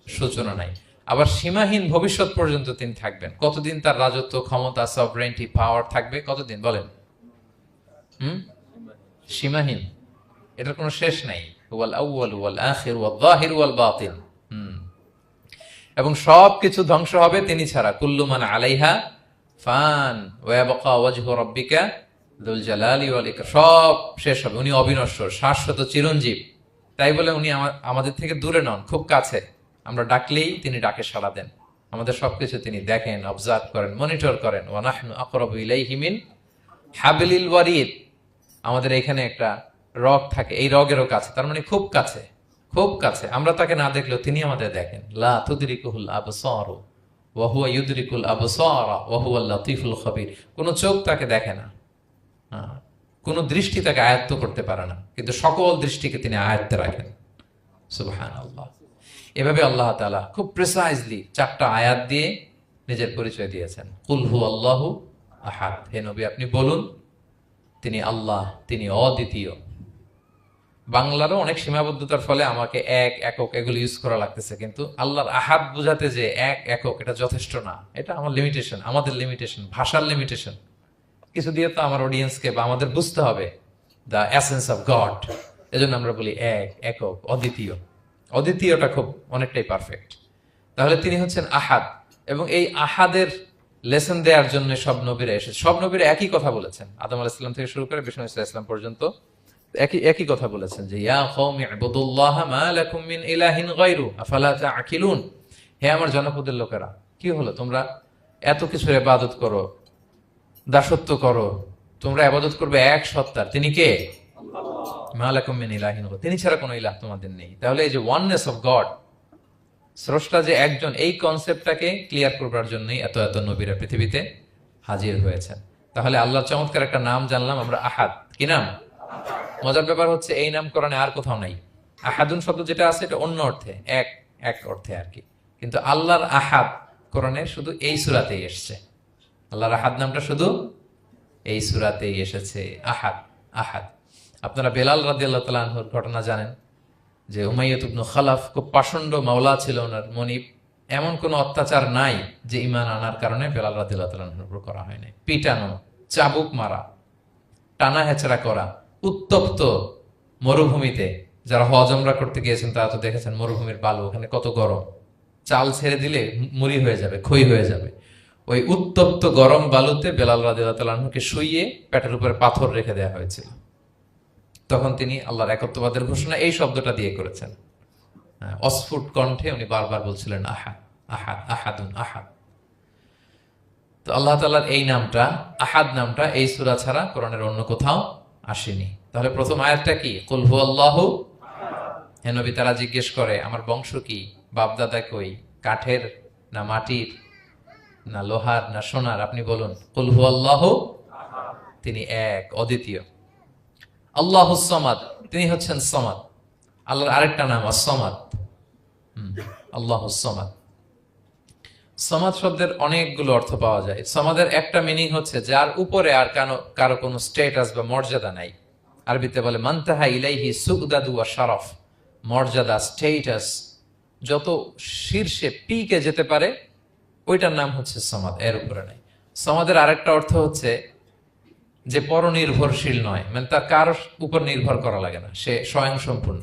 সূচনা নাই। আবার সীমাহীন ভবিষ্যৎ পর্যন্ত তিনি থাকবেন। কতদিন তার রাজত্ব, ক্ষমতা, সভরেন্টি, পাওয়ার থাকবে? কতদিন বলেন? সীমাহীন, এটার কোনো শেষ নাই। হুয়াল আউয়াল ওয়াল আখির ওয়াল যাহির ওয়াল বাতিন। এবং সব কিছু ধ্বংস হবে তিনি ছাড়া। কুল্লু মান আলাইহা ফান ওয়া ইয়াবকা ওয়াজহু রাব্বিকা যুল জালালি ওয়াল ইকরাম। সব শেষ হবে, উনি অবিনশ্বর, শাশ্বত, চিরঞ্জীব। তাই বলে উনি আমাদের থেকে দূরে নন, খুব কাছে। আমরা ডাকলেই তিনি ডাকে সাড়া দেন। আমাদের সবকিছু তিনি দেখেন, অবজার্ভ করেন, মনিটর করেন। ওয়া নাহনু আকরাবু ইলাইহি মিন হাবলিল ওয়ারিদ। আমাদের এখানে একটা রগ থাকে, এই রগেরও কাছে, তার মানে খুব কাছে, খুব কাছে। আমরা তাকে না দেখলেও তিনি আমাদের দেখেন। লা তুদরিকুহুল আবসারু ওয়া হুয়া ইউদরিকুল আবসারা ওয়া হুয়াল লাতীফুল খবীর। কোনো চোখ তাকে দেখে না, কোনো দৃষ্টি তাকে আয়ত্ত করতে পারে না, কিন্তু সকল দৃষ্টিকে তিনি আয়ত্তে রাখেন। সুবহানাল্লাহ। এভাবে আল্লাহ তাআলা খুব প্রিসাইজলি 4টা আয়াত দিয়ে নিজের পরিচয় দিয়েছেন। কুল হু আল্লাহু আহাদ। হে নবী, আপনি বলুন তিনি আল্লাহ, তিনি অদ্বিতীয়। বাংলারও অনেক সীমাবদ্ধতার ফলে আমাকে এক, একক এগুলো ইউজ করা লাগতেছে, কিন্তু আল্লাহর আহাদ বোঝাতে যে এক, একক, এটা যথেষ্ট না। এটা আমার লিমিটেশন, আমাদের লিমিটেশন, ভাষার লিমিটেশন। কিছু দিয়ে তো আমার অডিয়েন্সকে বা আমাদের বুঝতে হবে দ্য এসেন্স অফ গড। এজন্য আমরা বলি এক, একক, অদ্বিতীয়। অদ্বিতীয়টা খুব অনেকটাই পারফেক্ট। তাহলে তিনি হচ্ছেন আহাদ, এবং এই আহাদের লেসন দেওয়ার জন্য সব নবীরা এসেছে। সব নবীরা একই কথা বলেছেন, আদম আলাইহিস সালাম থেকে শুরু করে বিষ্ণু ইসা ইসলাম পর্যন্ত একই কথা বলেছেন যে ইয়া কওমি ইবুদুল্লাহা মা লাকুম মিন ইলাহিন গায়রু আফালা তাআকিলুন। হে আমার জনপদের লোকেরা, কি হলো তোমরা এত কিছুর ইবাদত করো, দাসত্ব করো, তোমরা ইবাদত করবে এক সত্তার, তিনি কে? মা লাকুম মিন ইলাহিন গায়রু, তিনি ছাড়া কোনো ইলাহ তোমাদের নেই। তাহলে এই যে ওয়াননেস অফ গড, স্রষ্টা যে একজন, এই কনসেপ্টটাকে ক্লিয়ার করবার জন্যই এত এত নবীরা পৃথিবীতে হাজির হয়েছেন। তাহলে আল্লাহর চমৎকার একটা নাম জানলাম আমরা, আহাদ। কি নাম? মজার ব্যাপার হচ্ছে এই নাম কোরআনে আর কোথাও নাই। আহাদুন শব্দ যেটা আছে এটা অন্য অর্থে, এক, এক অর্থে আর কি। কিন্তু আল্লাহর আহাদ কোরআনে শুধু এই সূরাতেই এসেছে। আল্লাহর আহাদ নামটা শুধু এই সূরাতেই এসেছে। আহাদ, আহাদ। আপনারা বেলাল রাদিয়াল্লাহু তাআলা আনহুর ঘটনা জানেন যে উমাইয়াত ইবনে খালাফ খুব পাষণ্ড মাওলা ছিল ওনার, মনিব। এমন কোন অত্যাচার নাই যে ঈমান আনার কারণে বেলাল রাদিয়াল্লাহু তাআলা আনহুর উপর করা হয় নাই। পিটানো, চাবুক মারা, টানা হেচড়া করা, উত্তপ্ত মরুভূমিতে। যারা হজ উমরা করতে গিয়েছেন তারা তো দেখেছেন মরুভূমির বালু, ওখানে কত গরম, চাল ছেড়ে দিলে মুড়ি হয়ে যাবে, খই হয়ে যাবে। ওই উত্তপ্ত গরম বালুতে বেলাল রাদিয়াল্লাহু তাআলা আনহুকে শুইয়ে পেটের উপরে পাথর রেখে দেওয়া হয়েছিল। তখন তিনি আল্লাহর একত্ববাদের ঘোষণা এই শব্দটা দিয়ে করেছেন। অস্ফুট কণ্ঠে উনি বারবার বলছিলেন আহাদ, আহাদ, আহাদুন, আহাদ। তো আল্লাহ তাআলার এই নামটা, আহাদ নামটা, এই সূরা ছাড়া কোরআনের অন্য কোথাও আসেনি। তাহলে প্রথম আয়াতটা কি? কুল হু আল্লাহু। হে নবী, তারা জিজ্ঞেস করে আমার বংশ কি, বাপদাদা কই, কাঠের না মাটির না লোহার না সোনার, আপনি বলুন কুল হু আল্লাহু, তিনি এক, অদ্বিতীয়। আল্লাহুস সামাদ, তিনি হচ্ছেন সামাদ। আল্লাহর আরেকটা নাম আস-সামাদ। আল্লাহুস সামাদ। সামাদ শব্দের অনেকগুলো অর্থ পাওয়া যায়। সামাদের একটা মিনিং হচ্ছে যার উপরে আর কারো কোনো স্ট্যাটাস বা মর্যাদা নাই। আরবিতে বলে মানতাহা ইলাইহি সুগদাদু ওয়া শারাফ। মর্যাদা, স্ট্যাটাস যত শীর্ষে, পিকে যেতে পারে, ওইটার নাম হচ্ছে সামাদ, এর উপরে নাই। সামাদের আরেকটা অর্থ হচ্ছে যে পরনির্ভরশীল নয়, মানে তার কারোর উপর নির্ভর করা লাগে না, সে স্বয়ং সম্পূর্ণ।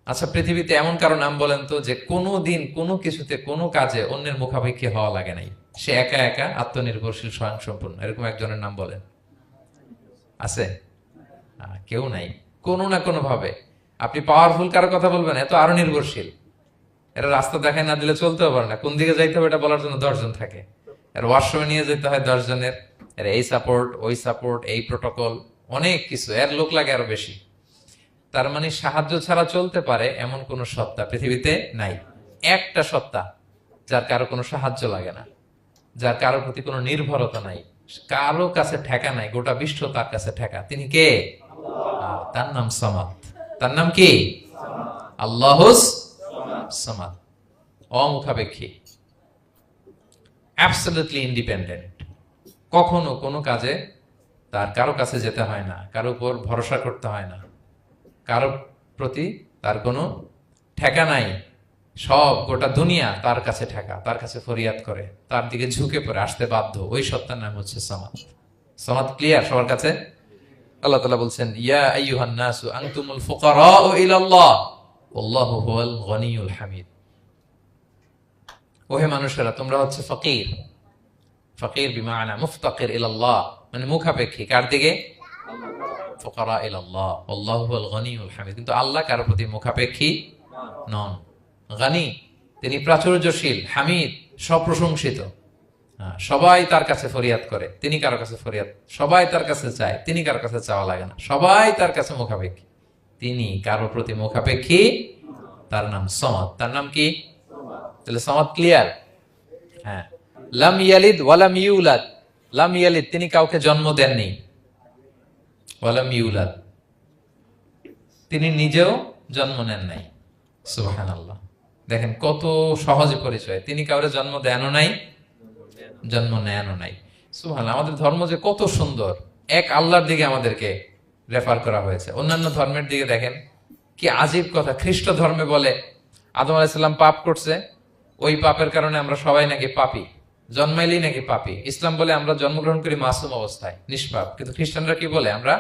আচ্ছা, পৃথিবীতে এমন কারো নাম বলেন তো যে কোনো দিন কোনো কিছুতে কোনো কাজে অন্যের মুখাপেক্ষী হওয়া লাগে নাই, সে একা একা আত্মনির্ভরশীল, স্বয়ং সম্পূর্ণ, এরকম একজনের নাম বলেন। আছে? কেউ নাই। কোনো না কোনো ভাবে আপনি পাওয়ারফুল কারো কথা বলবেন, এত আরো নির্ভরশীল। এরা রাস্তা দেখায় না দিলে চলতেও পারে না, কোন দিকে যাইতে হবে এটা বলার জন্য 10 জন থাকে। এর ওয়াশরুমে নিয়ে যেতে হয় 10 জনের, এর এই সাপোর্ট, ওই সাপোর্ট, এই প্রোটোকল, অনেক কিছু, এর লোক লাগে আরো বেশি। তার মানে সাহায্য ছাড়া চলতে পারে এমন কোন সত্তা পৃথিবীতে নাই। একটা সত্তা যার কারো কোনো সাহায্য লাগে না, যার কারো প্রতি কোনো নির্ভরতা নাই, কারো কাছে ঠেকা নাই, গোটা বিশ্ব তার কাছে ঠেকা, তিনি কে? তার নাম সামাদ। তার নাম কি? আল্লাহুস সামাদ। অমুখাপেক্ষী, অ্যাবসলিউটলি ইন্ডিপেন্ডেন্ট। কখনো কোনো কাজে তার কারো কাছে যেতে হয় না, কারো উপর ভরসা করতে হয় না, কারো প্রতি তার কোনো ঠেকা নাই। সব গোটা দুনিয়া তার কাছে ঠেকা, তার কাছে ফরিয়াদ করে, তার দিকে ঝুঁকে পড়ে আসতে বাধ্য। ওই সত্তার নাম হচ্ছে সামাদ। সামাদ ক্লিয়ার সবার কাছে? আল্লাহ তাআলা বলছেন ইয়া আইয়ুহান নাসু আনতুমুল ফুকারাউ ইলাল্লাহ ওয়াল্লাহু হুয়াল গনিয়ুল হামিদ। ওহে মানুষেরা, তোমরা হচ্ছে ফকির। ফকির বিমানা মুফতাকির ইলাল্লাহ, মানে মুখাপেক্ষী কার দিকে? ফুকারা ইলাল্লাহ ওয়াল্লাহু হুয়াল গনিয়ুল হামিদ। কিন্তু আল্লাহ কারো প্রতি মুখাপেক্ষী নন। গনি, তিনি প্রাচুর্যশীল, হামিদ, সপ্রশংসিত। সবাই তার কাছে ফরিয়াদ করে, তিনি কারো কাছে ফরিয়াদ, সবাই তার কাছে চায়, তিনি কারো কাছে চাওয়া লাগে না, সবাই তার কাছে মুখাপেক্ষী, তিনি কারো প্রতি মুখাপেক্ষী। তার নাম সমাদ। তার নাম কি? তাহলে সমাদ ক্লিয়ার। হ্যাঁ, লাম ইয়ালিদ ওয়ালাম ইউলাদ। লাম ইয়ালিদ, তিনি কাউকে জন্ম দেননি। ওয়ালাম ইউলাদ, তিনি নিজেও জন্ম নেন নাই। সুবহানাল্লাহ, দেখেন কত সহজে পরিচয়। তিনি কাউরে জন্ম দেনও নাই, জন্ম নেনও নাই। সুবহানাল্লাহ, আমাদের ধর্ম যে কত সুন্দর। এক আল্লাহর দিকে আমাদেরকে রেফার করা হয়েছে। অন্যান্য ধর্মের দিকে দেখেন কি আজীব কথা। খ্রিস্ট ধর্মে বলে আদম আলাইহিস সালাম পাপ করছে, ওই পাপের কারণে আমরা সবাই নাকি পাপী, জন্মাইলেই নাকি পাপী। ইসলাম বলে আমরা জন্মগ্রহণ করি মাসুম অবস্থায়, নিষ্পাপ। কিন্তু খ্রিস্টানরা কি বলে? আমরা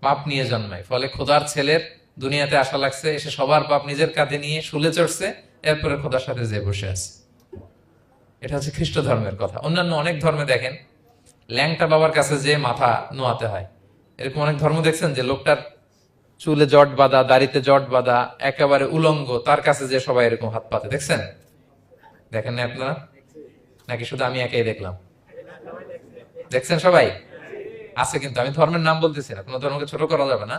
পাপ নিয়ে জন্মাই, ফলে খোদার ছেলের দুনিয়াতে আসা লাগছে, এসে সবার পাপ নিজের কাঁধে নিয়ে শুলে চড়ছে, এরপরে খোদার সাথে যে বসে আছে। এটা হচ্ছে খ্রিস্ট ধর্মের কথা। অন্যান্য অনেক ধর্মে দেখেন ল্যাংটা বাবার কাছে যে মাথা নোয়াতে হয়। এরকম অনেক ধর্ম দেখছেন যে লোকটার চুলে জট বাঁধা, দাড়িতে জট বাঁধা, একেবারে উলঙ্গ, তার কাছে যে সবাই এরকম হাত পাতে। দেখছেন? দেখেন না আপনারা? নাকি শুধু আমি একাই দেখলাম? দেখছেন সবাই? আছে, কিন্তু আমি ধর্মের নাম বলতেছি না, কোনো ধর্মকে ছোট করা যাবে না,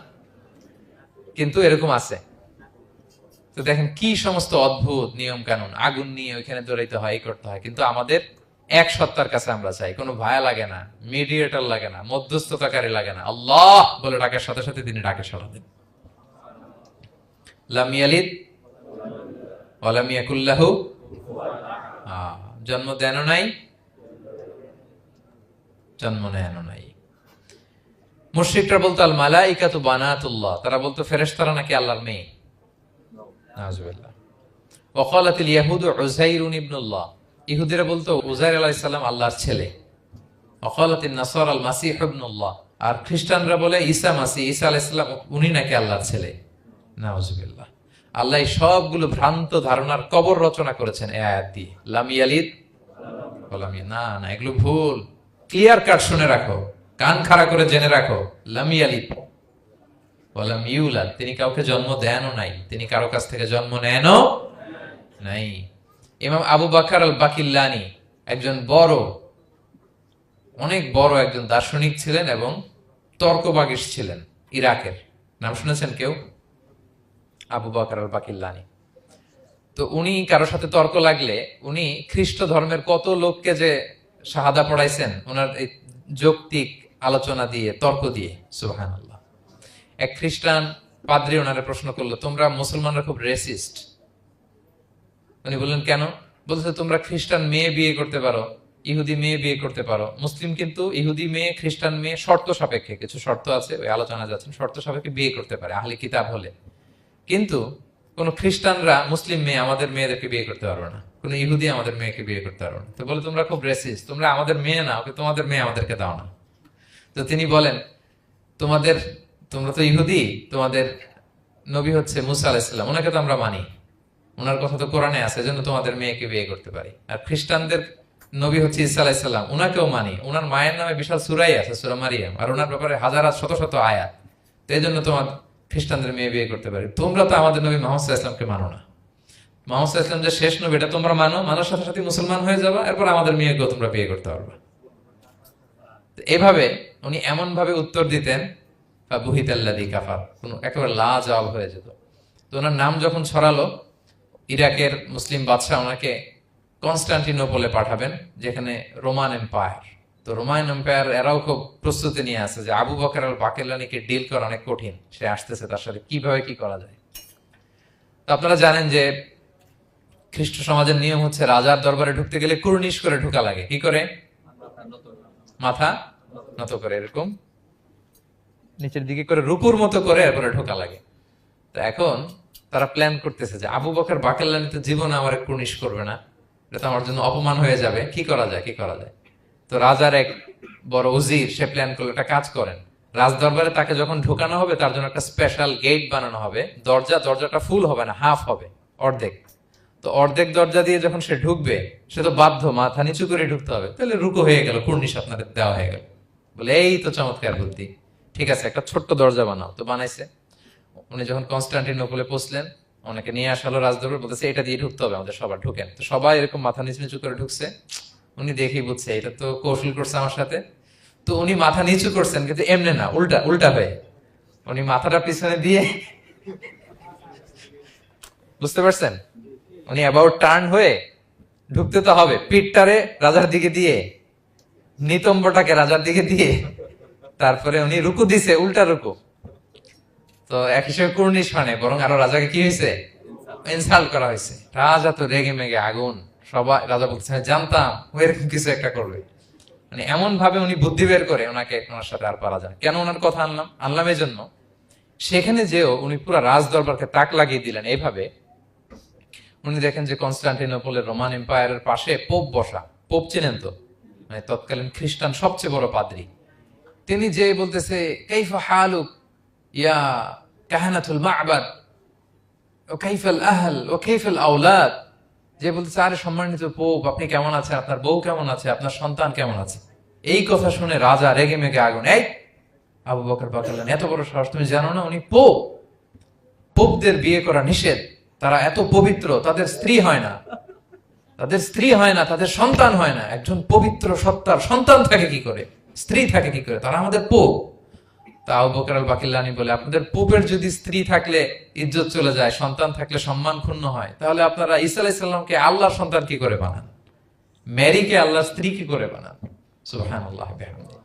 কিন্তু এরকম আছে। তো দেখেন কি সমস্ত অদ্ভুত নিয়ম কানুন। আগুন নিয়ে ওইখানে দৌড়াইতে হয়, এই করতে হয়, কিন্তু আমাদের এক সত্তার কাছে আমরা চাই। কোনো ভায়া লাগে না, মিডিয়েটর লাগে না, মধ্যস্থতাকারী লাগে না। আল্লাহ বলে ডাকের সাথে সাথে তিনি ডাকে সাড়া দেন। লাম ইয়ালিদ ওয়া লাম ইয়াকুল লাহু, জন্ম দেনও নাই, জন্ম নেনও নাই। মুশরিকরা বলতো আল মালাইকাতু বানাতুল্লাহ, তারা বলতো ফেরেশতারা নাকি আল্লাহর মেয়ে। নাউজুবিল্লাহ। ওয়া ক্বালাতিল ইয়াহুদু উযাইরুন ইবনুল্লাহ, ইহুদিরা বলতো উযাইর আলাইহিস সালাম আল্লাহর ছেলে। ওয়া ক্বালাতিন নাসারা আল মাসীহ ইবনুল্লাহ, আর খ্রিস্টানরা বলে ঈসা মাসীহ, ঈসা আলাইহিস সালাম উনি নাকি আল্লাহর ছেলে। নাউজুবিল্লাহ। আল্লাহ সবগুলো ভ্রান্ত ধারণার কবর রচনা করেছেন এই আয়াত দিয়ে। লাম ইয়ালিদ ওয়া লাম না না, এগুলো ভুল। ক্লিয়ার কাট শুনে রাখো, কান খাড়া করে জেনে রাখো। লাম ইয়ালিদ ওয়া লাম ইউলাদ, তিনি কাউকে জন্ম দেনও নাই, তিনি কারো কাছ থেকে জন্ম নেনও নাই। ইমাম আবু বকর আল বাকিল্লানি একজন বড়, অনেক বড় একজন দার্শনিক ছিলেন এবং তর্কবাগীশ ছিলেন, ইরাকের। নাম শুনেছেন কেউ? আবু বকর আল বাকিল্লানি। তো উনি কারো সাথে তর্ক লাগলে উনি খ্রিস্ট ধর্মের কত লোককে যে শাহাদা পড়াইছেন ওনার এই যৌক্তিক আলোচনা দিয়ে, তর্ক দিয়ে। সুবহানাল্লাহ। এক খ্রিস্টান পাদ্রী ওনারে প্রশ্ন করলো, তোমরা মুসলমানরা খুব রেসিস্ট। উনি বললেন কেন? বলছে তোমরা খ্রিস্টান মেয়ে বিয়ে করতে পারো, ইহুদি মেয়ে বিয়ে করতে পারো, মুসলিম কিন্তু ইহুদি মেয়ে, খ্রিস্টান মেয়ে শর্ত সাপেক্ষে, কিছু শর্ত আছে, ওই আলোচনা যাচ্ছেন, শর্ত সাপেক্ষে বিয়ে করতে পারে আহলি কিতাব হলে। কিন্তু কোন খ্রিস্টানরা মুসলিম মেয়ে আমাদের মেয়েদেরকে বিয়ে করতে পারবে না, কোন ইহুদি আমাদের মেয়েকে বিয়ে করতে পারবে না। তো বলে তোমরা খুব রেসিস্ট, তোমরা আমাদের মেয়ে না, ওকে তোমাদের মেয়ে আমাদেরকে দাও না। তো তিনি বলেন তোমরা তো ইহুদি, তোমাদের নবী হচ্ছে মুসা আলাইহিস সালাম, ওনাকে তো আমরা মানি, ওনার কথা তো কোরআনে আছে, এজন্য তোমাদের মেয়েকে বিয়ে করতে পারি। আর খ্রিস্টানদের নবী হচ্ছে ঈসা আলাইহিস সালাম, ওনাকেও মানি, ওনার মায়ের নামে বিশাল সূরাই আছে, সূরা মারিয়াম, আর ওনার ব্যাপারে হাজার শত শত আয়াত, তো এই জন্য তোমার খ্রিস্টানদের মেয়ে বিয়ে করতে পারি। তোমরা তো আমাদের নবী মুহাম্মদ সাল্লাল্লাহু আলাইহি ওয়াসাল্লামকে মানো না। মুহাম্মদ সাল্লাল্লাহু আলাইহি ওয়াসাল্লাম যে শেষ নবী এটা তোমরা মানো, মানার সাথে সাথে মুসলমান হয়ে যাবে, এরপর আমাদের মেয়েকেও তোমরা বিয়ে করতে পারবে। এভাবে উনি এমন ভাবে উত্তর দিতেন, বুহিতাল্লাযী কাফার, একেবারে লাজবাব হয়ে যেত। তো ওনার নাম যখন ছড়ালো, ইরাকের মুসলিম বাদশাহ ওনাকে কনস্টান্টিনোপলে পাঠাবেন, যেখানে রোমান এম্পায়ার। তো রোমান এম্পায়ার এরাও খুব প্রস্তুতি নিয়ে আছে যে আবু বকর আল বাকিল্লানিকে ডিল করা অনেক কঠিন, সে আসতেছে, তার সাথে কিভাবে কি করা যায়। তো আপনারা জানেন যে খ্রিস্ট সমাজের নিয়ম হচ্ছে রাজার দরবারে ঢুকতে গেলে কুর্নিশ করে ঢোকা লাগে। কি করে? মাথা নত করে, এরকম নিচের দিকে করে রূপুর মতো করে এরপরে ঢোকা লাগে। তো এখন তারা প্ল্যান করতেছে যে আবু বকর বাকিল্লানি তো জীবনে আমার কুর্নিশ করবে না, এটা তো আমার জন্য অপমান হয়ে যাবে, কি করা যায়। তো রাজার এক বড় উজির সে প্ল্যান করলো, একটা কাজ করেন, রাজ দরবারে তাকে যখন ঢোকানো হবে তার জন্য একটা স্পেশাল গেট বানানো হবে, দরজাটা ফুল হবে না, হাফ হবে, অর্ধেক। তো অর্ধেক দরজা দিয়ে যখন সে ঢুকবে, সে তো বাধ্য মাথা নিচু করে ঢুকতে হবে, তাহলে রুকু হয়ে গেল, কুর্নিশ আপনাদের দেওয়া হয়ে গেল। বলে এই তো চমৎকার বুদ্ধি, ঠিক আছে একটা ছোট্ট দরজা বানাও। তো বানাইছে। উনি যখন কনস্টান্টিনোপলে পৌঁছলেন, অনেকে নিয়ে আসলো রাজদরবার, বলতেছে এটা দিয়ে ঢুকতে হবে আমাদের, সবার ঢুকেন। তো সবাই এরকম মাথা নিচু নিচু করে ঢুকছে। উনি দেখেই বুঝছে এটা তো কৌশল করছে আমার সাথে। তো উনি মাথা নিচু করছেন, কিন্তু এমনি না, উল্টা উল্টা হয়ে উনি মাথাটা পিছনে দিয়ে, বুঝতে পারছেন, উনি অ্যাবাউট টার্ন হয়ে ঢুকতে তো হবে, পিঠটারে রাজার দিকে দিয়ে, নিতম্বটাকে রাজার দিকে দিয়ে, তারপরে উনি রুকু দিছে, উল্টা রুকু। তো এক হিসেবে কুর্নিশ মানে, বরং আরো রাজাকে কি হয়েছে, ইনসাল্ট করা হয়েছে। রাজা তো রেগে মেগে আগুন। সবাই, রাজা বলছে জানতাম ও এরকম কিছু একটা করবে। মানে এমন ভাবে উনি বুদ্ধি বের করে ওনাকে, ওনার সাথে আর পারা যায়। কেন ওনার কথা আনলাম এই জন্য, সেখানে যেও উনি পুরো রাজ দরবারকে তাক লাগিয়ে দিলেন এইভাবে। উনি দেখেন যে কনস্টান্টিনোপলের রোমান এম্পায়ারের পাশে পোপ বসা। পোপ চেনেন তো, মানে তৎকালীন খ্রিস্টান সবচেয়ে বড় পাদ্রী। তিনি যে বলতেছে কাইফা হালুক ইয়া কাহানাতুল মা'বাদ ও কাইফাল আহল ও কাইফাল আওলাদ, যে বলতেছে আরে সম্মানিত পোপ, আপনি কেমন আছেন, আপনার বউ কেমন আছে, আপনার সন্তান কেমন আছে। এই কথা শুনে রাজা রেগে মেগে আগুন। এই আবু বকর বললেন, এত বড় সাহস, তুমি জানো না উনি পোপ? পোপদের বিয়ে করা নিষেধ, তারা এত পবিত্র, তাদের স্ত্রী হয় না, তাদের স্ত্রী হয় না, তাদের সন্তান হয় না। একজন পবিত্র সত্তার সন্তান থাকে কি করে, স্ত্রী থাকে কি করে, তারা আমাদের পোপ। তা আবু বকর আল বাকিল্লানি বলে, আপনাদের পোপের যদি স্ত্রী থাকলে ইজ্জত চলে যায়, সন্তান থাকলে সম্মান ক্ষুণ্ণ হয়, তাহলে আপনারা ঈসা আলাইহিস সালামকে আল্লাহর সন্তান কি করে বানান, মেরিকে আল্লাহর স্ত্রী কি করে বানান। সুবহানাল্লাহ বিহামদিহি।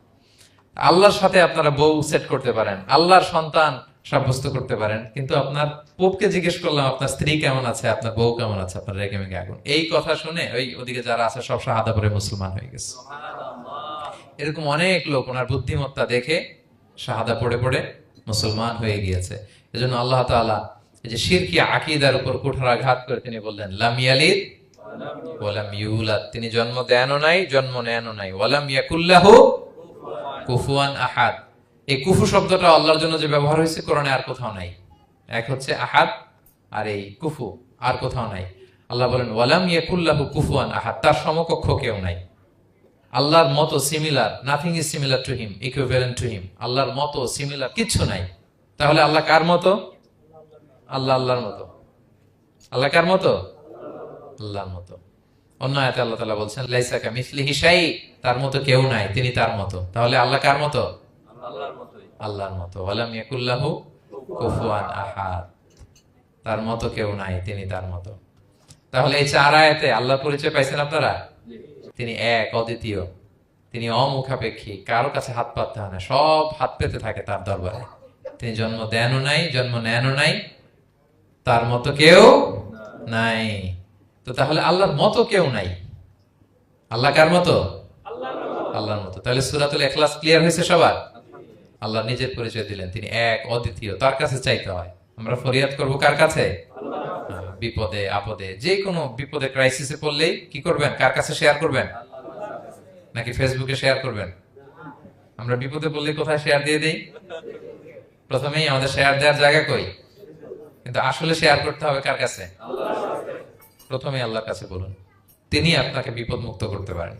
আল্লাহর সাথে আপনারা বউ সেট করতে পারেন, আল্লাহর সন্তান সাব্যস্ত করতে পারেন, কিন্তু আপনার পোপকে জিজ্ঞেস করলাম আপনার স্ত্রী কেমন আছে, আপনার বউ কেমন আছে, আপনার রেগে মেগে আগুন। এই কথা শুনে ওই ওদিকে যারা আছে সব শাহাদা পড়ে মুসলমান হয়ে গেছে। এরকম অনেক লোক ওনার বুদ্ধিমত্তা দেখে শাহাদা পড়ে পড়ে মুসলমান হয়ে গিয়েছে। এজন্য আল্লাহ তাআলা এই যে শিরকি আকীদার উপর কুঠারাঘাত করে তিনি বললেন লাম ইয়ালিদ ওয়া লাম ইউলাদ, তিনি জন্ম দেনও নাই, জন্ম নেনও নাই। ওয়া লাম ইয়াকুল্লাহু কুফুয়ান আহাদ। এই কুফু শব্দটা আল্লাহর জন্য যে ব্যবহার হয়েছে কোরআনে আর কোথাও নাই। এক হচ্ছে আহাদ, আর এই কুফু আর কোথাও নাই। আল্লাহ বলেন ওয়ালাম ইয়াকুল্লাহু কুফুয়ান আহাদ, তার সমকক্ষ কেউ নাই। আল্লাহর মতো similar, nothing is similar to him, equivalent to him. আল্লাহর মতো সিমিলার কিচ্ছু নাই। তাহলে আল্লাহ কার মতো? আল্লাহ আল্লাহর মতো। আল্লাহ কার মতো? আল্লাহর মতো। অন্য আয়াতে আল্লাহ তাআলা বলছেন লাইসা কামিসলিহি শাই, তার মতো কেউ নাই, তিনি তার মতো। তাহলে আল্লাহ কার মতো? আল্লাহর মতোই। আল্লাহর মতো। ওয়ালাম ইয়াকুল্লাহু কুফুয়ান আহাদ, তার মতো কেউ নাই, তিনি তার মতো। তাহলে এই চার আয়াতে আল্লাহর পরিচয় পাইছেন আপনারা? তিনি এক, অদ্বিতীয়, তিনি অমুখাপেক্ষী, কারো কাছে হাত পাততে হয় না, সব হাত পেতে থাকে তার দরবারে। তিনি জন্ম দেনও নাই, জন্ম নেনও নাই, তার মতো কেউ নাই। তো তাহলে আল্লাহর মতো কেউ নাই। আল্লাহ কার মতো? আল্লাহর মতো। তাহলে সূরাতুল ইখলাস ক্লিয়ার হয়েছে সবার? আল্লাহ নিজের পরিচয় দিলেন, তিনি এক, অদ্বিতীয়, তার কাছে চাইতে হয়। আমরা ফরিয়াদ করব কার কাছে? বিপদে আপদে, যে কোনো বিপদে ক্রাইসিসে পড়লেই কি করবেন? কার কাছে শেয়ার করবেন? নাকি ফেসবুকে শেয়ার করবেন? আমরা বিপদে পড়লে কোথায় শেয়ার দিয়ে দেই? প্রথমেই আমাদের শেয়ার দেওয়ার জায়গা কই? কিন্তু আসলে শেয়ার করতে হবে কার কাছে? প্রথমে আল্লাহর কাছে বলুন, তিনি আপনাকে বিপদ মুক্ত করতে পারেন।